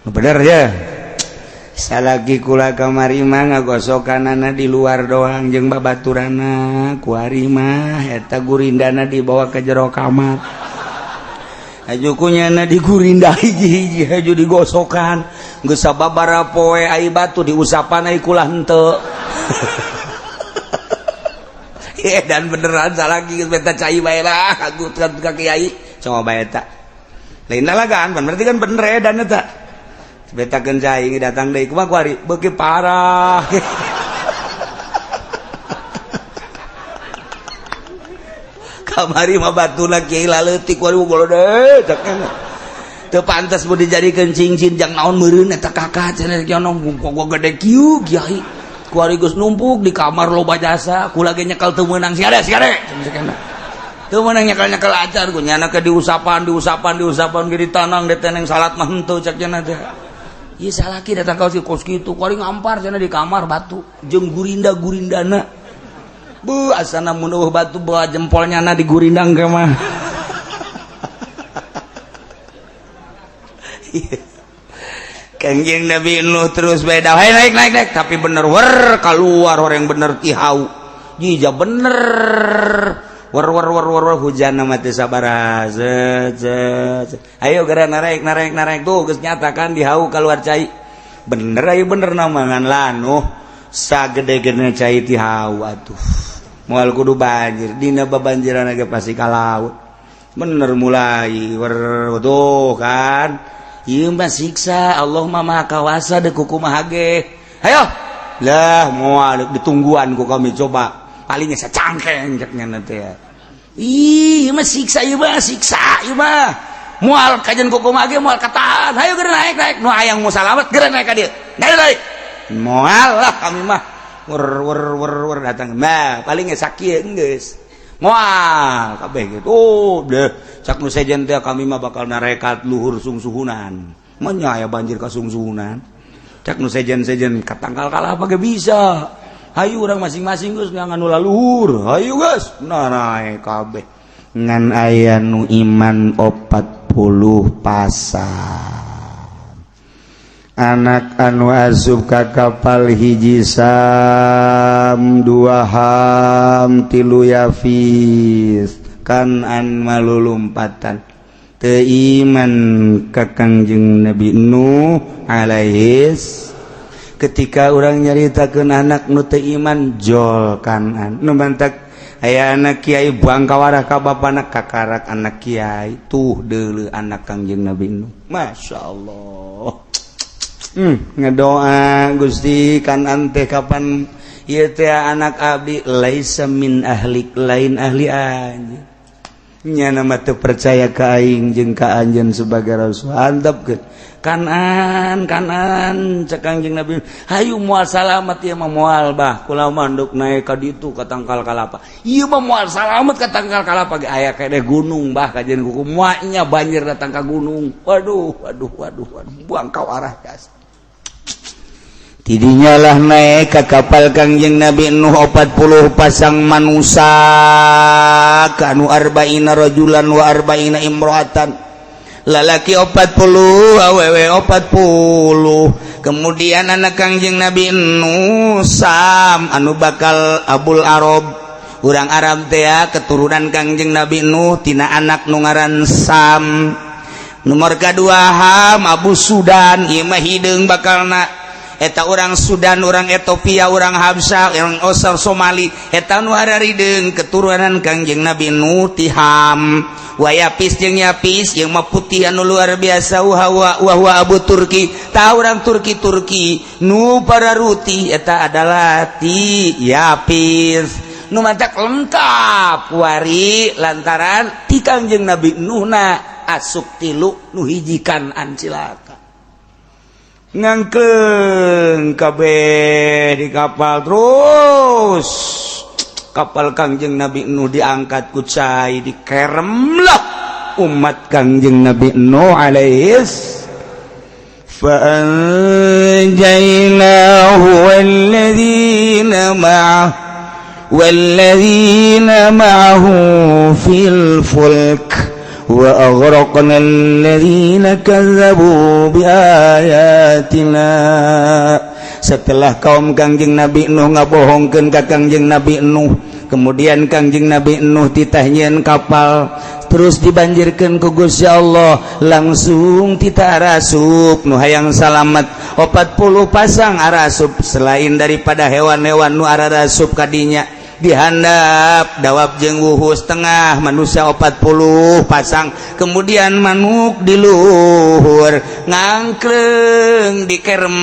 bener ya salaki kula kamari mah ngagosokanana di luar doang jeung babaturana ku ari mah eta gurindana dibawa ke jero kamar ajukunyana digurinda hiji-hiji aju digosokan geus sababaraha poe ai batu diusapan ai kula henteu dan beneran salaki beta cai bae lah aku ka kiai coba bae eta lain dalagan berarti kan bener edan eta beta keun cai datang deui kumaha kuari beuki parah kamari mah batuna kiai laleutik kuari golode cak teu pantes mun dijadikeun cincin jang naon meureun eta kakak cenah kieu kok gede kieu kiai kuari geus numpuk di kamar loba jasa kula ge nyekel teu meunang siade teu meunang nyekel acar ku nyana ke diusapan ge ditanang deteneng salat mah henteu cak cenah teh ieu salaki datang ka kos kitu kuari ngampar cenah di kamar batu jeung gurinda-gurindana bu asana mun eueuh batu bawa jempolnyana digurindang ke mah Kangjeng Nabi Nuh terus beda naik tapi bener keluar orang yang bener tihau jija bener hujan nama teh sabaraha ayo gara narik tuh geus nyatakan dihau keluar cai bener ayo bener namangan lanuh sagede-gede cai tihau atuh moal kudu banjir dina babanjiran ge pasti ka laut bener mulai tuh kan ieu mah siksa Allah mah maha kawasa deuk kumaha ge hayo lah moal ditungguan ku kami coba paling sacangkeng cek nya teh ih mah siksa ieu mah moal kajen ku kumaha ge moal katahan hayo geura naik nu hayang musalamat geura naik ka dieu naik moal lah kami mah wer datang mah paling sakieu geus moal kabeh gitu deh cak nu sejen teh kami mah bakal narekat luhur sungsuhunan manya aya banjir ka sungsuhunan cak nu sejen katangkal kalah apa ge bisa hayu urang masing-masing geus nganu laluhur hayu geus naik kabeh ngan aya nu iman 40 pasang anak anu asup ka kapal hiji sam 2 ham 3 yafis kanan malulumpatan teu iman ka Kangjeng Nabi Nuh alaihis ketika urang nyaritakeun anak nu teu iman jol kanan nu mantak aya anak kiai buang kawarah ka bapana kakarak anak kiai tuh deuleu anak Kangjeng Nabi Nuh masyaallah ngedoa Gusti kan ante kapan ieu teh anak abdi laisa min ahlik lain ahli anjeun nya nama teu percaya ka aing jeung ka anjeun sebagai rasul handapkeun kanan cek Kangjeng Nabi hayu moal salamet ieu mah moal bah kula manduk naik ka ditu ka tangkal kalapa ieu mah moal salamet ka tangkal kalapa ge aya kade gunung bah kajen kuku moanya banjir datang ka gunung waduh buang kau arah gas tidinya lah naik ke kapal Kangjeng Nabi Nuh 40 pasang manusia kanu arba'ina rajulan wa arba'ina imro'atan lalaki 40 awewe 40 kemudian anak Kangjeng Nabi Nuh Sam anu bakal Abul Arab urang Arab teh keturunan Kangjeng Nabi Nuh tina anak nu ngaran Sam nomor kedua Ham Abu Sudan ieu mah hideung bakalna eta orang Sudan, orang Ethiopia, orang Habsya, orang Osar Somali eta nu hararideng keturunan Kangjeng Nabi Nuh ti Ham wa Yapis jeung Yapis yang mah putih anu luar biasa wa Abu Turki ta orang Turki nu pararuti eta adalah ti Yapis nu matak lengkap wari lantaran ti Kangjeng Nabi Nuh na asuk tilu nu hijikan ancilaka ngangkeung kabeh di kapal terus kapal Kangjeng Nabi Nuh diangkat ku cai dikeremlah umat Kangjeng Nabi Nuh alaihis fa'anjaynahu walladzina ma'ahu fil fulk وأغرقنا الذين كذبوا بآياتنا setelah kaum Kangjeng Nabi Nuh ngabohongkeun ka Kangjeng Nabi Nuh kemudian Kangjeng Nabi Nuh ditahnyieun kapal terus dibanjirkeun ku Gusti Allah langsung tita arasup nu hayang salamet 40 pasang arasup selain daripada hewan-hewan nu arasup kadinya dihandap dawab jeung wuhu setengah manusia 40 pasang kemudian manuk di luhur ngangkreung dikerem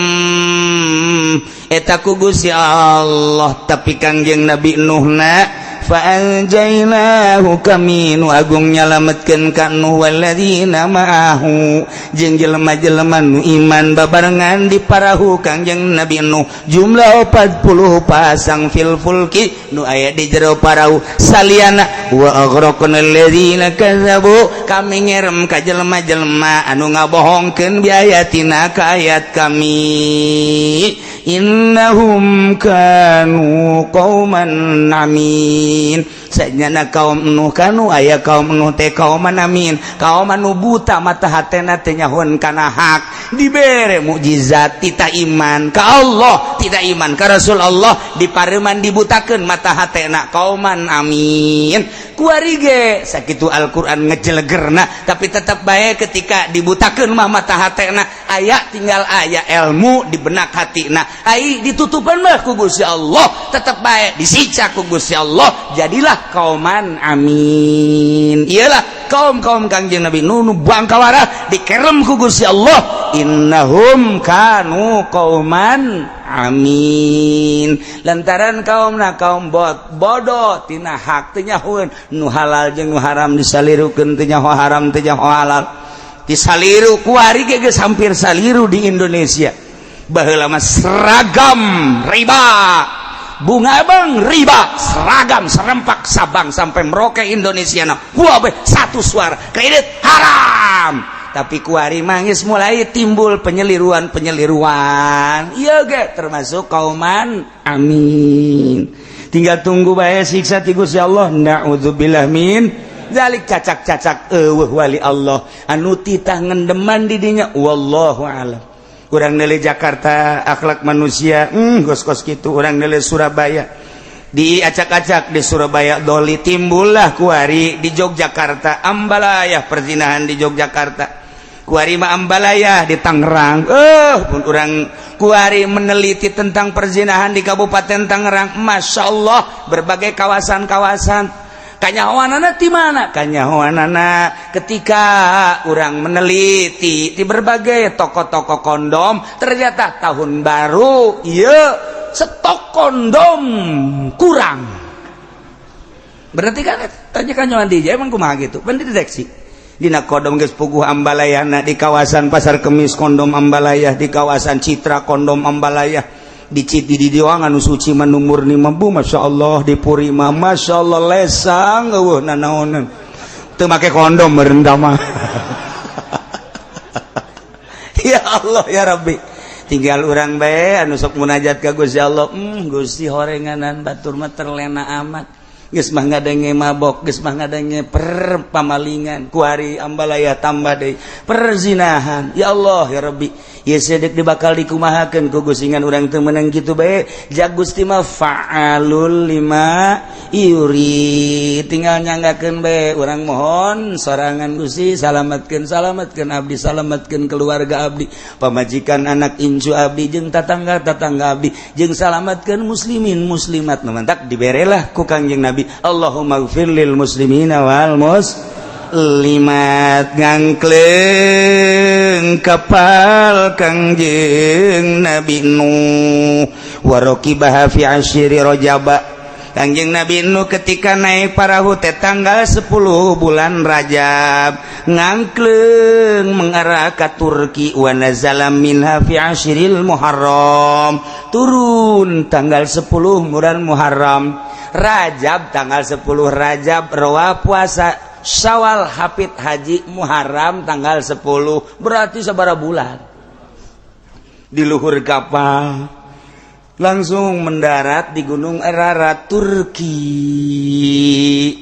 eta ku Gusti Allah tapi Kangjeng Nabi Nuh na fa'anjaynahu kami nu agung nyalametkeun ka Nuh walladzina ma'ahu jeung jelema-jelema nu iman babarengan di parahu Kangjeng Nabi Nuh jumlah 40 pasang fil fulki nu aya di jero parahu saliyana wa aghraqna alladzina kadzabu kami ngerem ka jelema-jelema anu ngabohongkeun biayatina ka ayat kami innahum kanu qauman amin sajana kaum Nuh kanu aya kaum Nuh teh kaum amin kaum anu buta mata hatena teh nyahun kana hak dibere mukjizat tita iman ka Allah tidak iman ka Rasul Allah dipareman dibutakeun mata hatena kauman amin kuari ge sakitu Al-Qur'an ngejelegerna tapi tetap bae ketika dibutakeun mah mata hatena aya tinggal aya ilmu di benak hatina ai ditutupan mah ku Gusti Allah tetap bae disicak ku Gusti Allah jadilah kauman amin iyalah kaum Kangjeng Nabi Nuh nu buang kawarah dikerem ku Gusti Allah innahum kanu kauman amin lantaran kaumna kaum bodoh tina hak teu nyahoeun nu halal jeung nu haram disalirukeun teu nyaho haram teu nyaho halal disaliru kuari geus hampir saliru di Indonesia baheula mah seragam riba bunga bang riba seragam serempak Sabang sampai Merauke Indonesia na huabe satu suara kredit haram tapi kuari mangis mulai timbul penyeliruan iya ge termasuk kauman amin tinggal tunggu bae siksa ti Gusti Allah naudzubillah min zalik cacak eueuh wali Allah anu titah ngendeman di dinya wallahu alam urang neule Jakarta akhlak manusia gos-gos kitu urang neule Surabaya diacak-acak di Surabaya doli timbullah kuari di Yogyakarta ambalayah perzinahan di Yogyakarta kuari mah ambalayah di Tangerang pun urang kuari meneliti tentang perzinahan di Kabupaten Tangerang Masya Allah berbagai kawasan-kawasan kanyahoanana ti mana? Kanyahoanana ketika orang meneliti di berbagai toko-toko kondom, ternyata tahun baru stok kondom kurang. Berarti kan tanya kanyahoan DJ emang kumaha gitu? Ben dideteksi. Dina kondom geus puguh ambalayahna di kawasan Pasar Kemis kondom ambalayah, di kawasan Citra kondom ambalayah, di Citi di Diwang anu suci manu murni mampu masyaallah, di Purima masyaallah lesang eueuh nanaonan teu make kondom meureun mah. Ya Allah ya Rabbi, tinggal urang bae anu sok munajat ka Gusti Allah, Gusti horenganan batur mah terlena amat. Geus mah ngadenge mabok, geus mah ngadenge pamalingan, kuari ambalaya tambah deui perzinahan. Ya Allah ya Rabbi, ieu sedek dibakal dikumahakeun ku gusingan urang teu meunang kitu bae. Jak Gusti mah fa'alul lima yuri. Tinggal nyanggakeun bae urang mohon sorangan Gusti salametkeun abdi, salametkeun keluarga abdi, pamajikan anak incu abdi jeung tatangga-tatangga abdi, jeung salametkeun muslimin muslimat nu mantak diberelah ku Kangjeng Nabi. Allahumma ighfir lil muslimina wal muslimat. Ngangkleng kapal Kangjeng Nabi Nuh warokibaha fi asyri rajaba. Kangjeng Nabi Nuh ketika naik perahu teh tanggal 10 bulan Rajab, ngangkleng mengarah ke Turki, wa nazala minha fi asyril Muharram, turun tanggal 10 bulan Muharram. Rajab tanggal 10 Rajab rawa puasa, Syawal hafid haji, Muharram tanggal 10, berarti sabaraha bulan. Di luhur kapal langsung mendarat di Gunung Ararat Turki.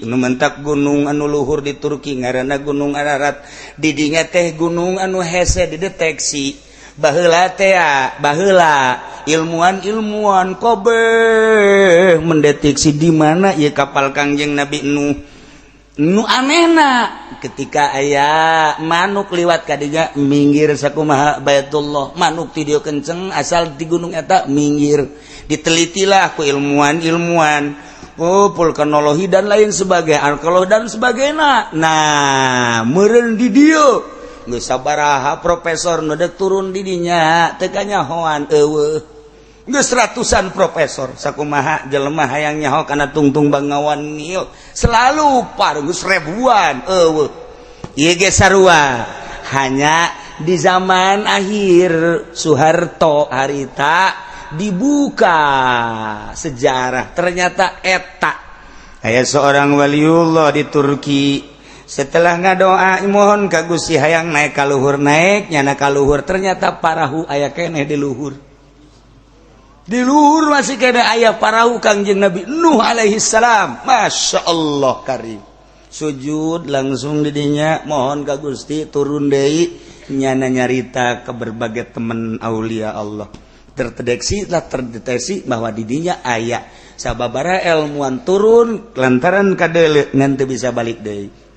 Nu mentak gunung anu luhur di Turki ngaranna Gunung Ararat. Di dinya teh gunung anu hese dideteksi. Baheula teh baheula ilmuwan kobe mendeteksi di mana ieu kapal Kangjeng Nabi Nuh. Nu anehna ketika aya manuk liwat ka dinya minggir sakumaha Baitullah, manuk ti dieu kenceng asal di gunung eta minggir. Ditelitilah ku ilmuwan vulkanologi dan lain sebagainya, arkeologi dan sebagainya. Nah meureun di dieu geus sabaraha profesor nu deuk turun di dinya teu kanyahoan eueuh. Geus ratusan profesor sakumaha jelema hayang nyaho kana tungtung Bangawan Nil selalu geus ribuan eueuh. Ieu ge sarua hanya di zaman akhir Soeharto harita dibuka sejarah, ternyata eta aya seorang waliullah di Turki setelah ngadoa mohon ka Gusti hayang naik ka luhur, naik nyana ka luhur, ternyata parahu aya keneh di luhur. Di luhur masih kena ayah parahu Kangjeng Nabi Nuh alaihi salam. Masya Allah karim. Sujud langsung didinya mohon ka Gusti turun deui nyana nyarita ke berbagai teman aulia Allah. Terdeteksi bahwa didinya ayah sababaraha ilmuwan turun lantaran kadeuleu ngan teu bisa balik deui.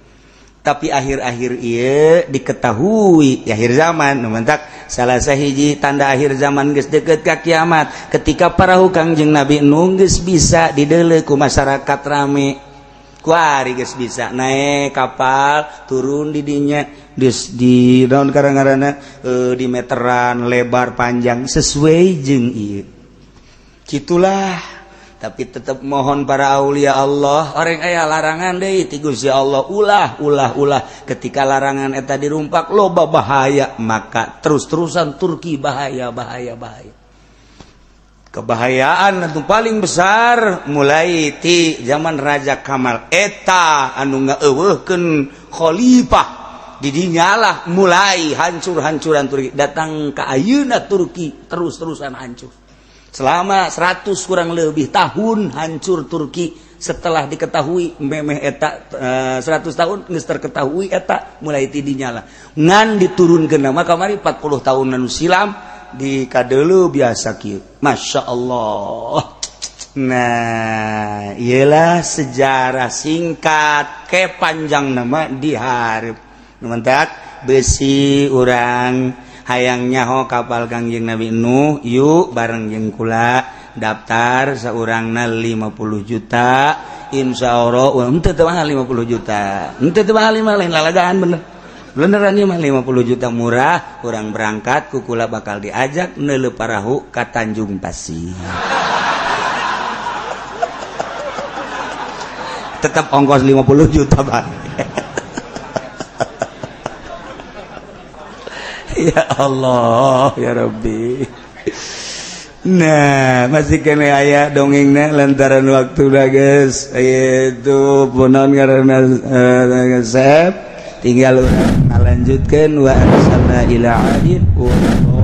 Tapi akhir-akhir ieu diketahui di akhir zaman numantak salah sahiji tanda akhir zaman geus deukeut ka kiamat ketika parahu Kangjeng Nabi Nuh geus bisa dideuleu ku masyarakat rame, kuari geus bisa naik kapal turun di dinya di naon karangarana di meteran lebar panjang sesuai jeung ieu kitulah. Tapi tetap mohon para aulia Allah orang aya larangan deui ti Gusti Allah ulah ketika larangan eta dirumpak loba bahaya, maka terus-terusan Turki bahaya. Kebahayaan anu paling besar mulai ti zaman Raja Kamal eta anu ngaeuweuhkeun khalifah di dinya lah mulai hancur-hancuran Turki. Datang ka ayeuna Turki terus-terusan hancur. Selama 100 kurang lebih tahun hancur Turki setelah diketahui memeh eta 100 tahun geus terketahui eta mulai tidinya lah ngan diturunkeun nama kamari 40 tahun anu silam di kadeuleu biasa kieu. Masya Allah. Nah ialah sejarah singkat ke panjang nama di hareup numantak besi urang hayang nyaho kapal Kangjeng Nabi Nuh yuk bareng jeung kula daftar saurangna 50 juta insyaallah henteu teu mahal 50 juta henteu teu mahal mah lain lalagaan beneran ieu mah 50 juta murah urang berangkat kukula bakal diajak neuleuh parahu ka Tanjung Pasir tetap ongkos 50 juta Pak. Ya Allah ya Rabbi. Nah masih kena aya dongengna lantaran waktu dah guys itu punon karena sep tinggal ngalanjutkeun wa arsalna ila adin wa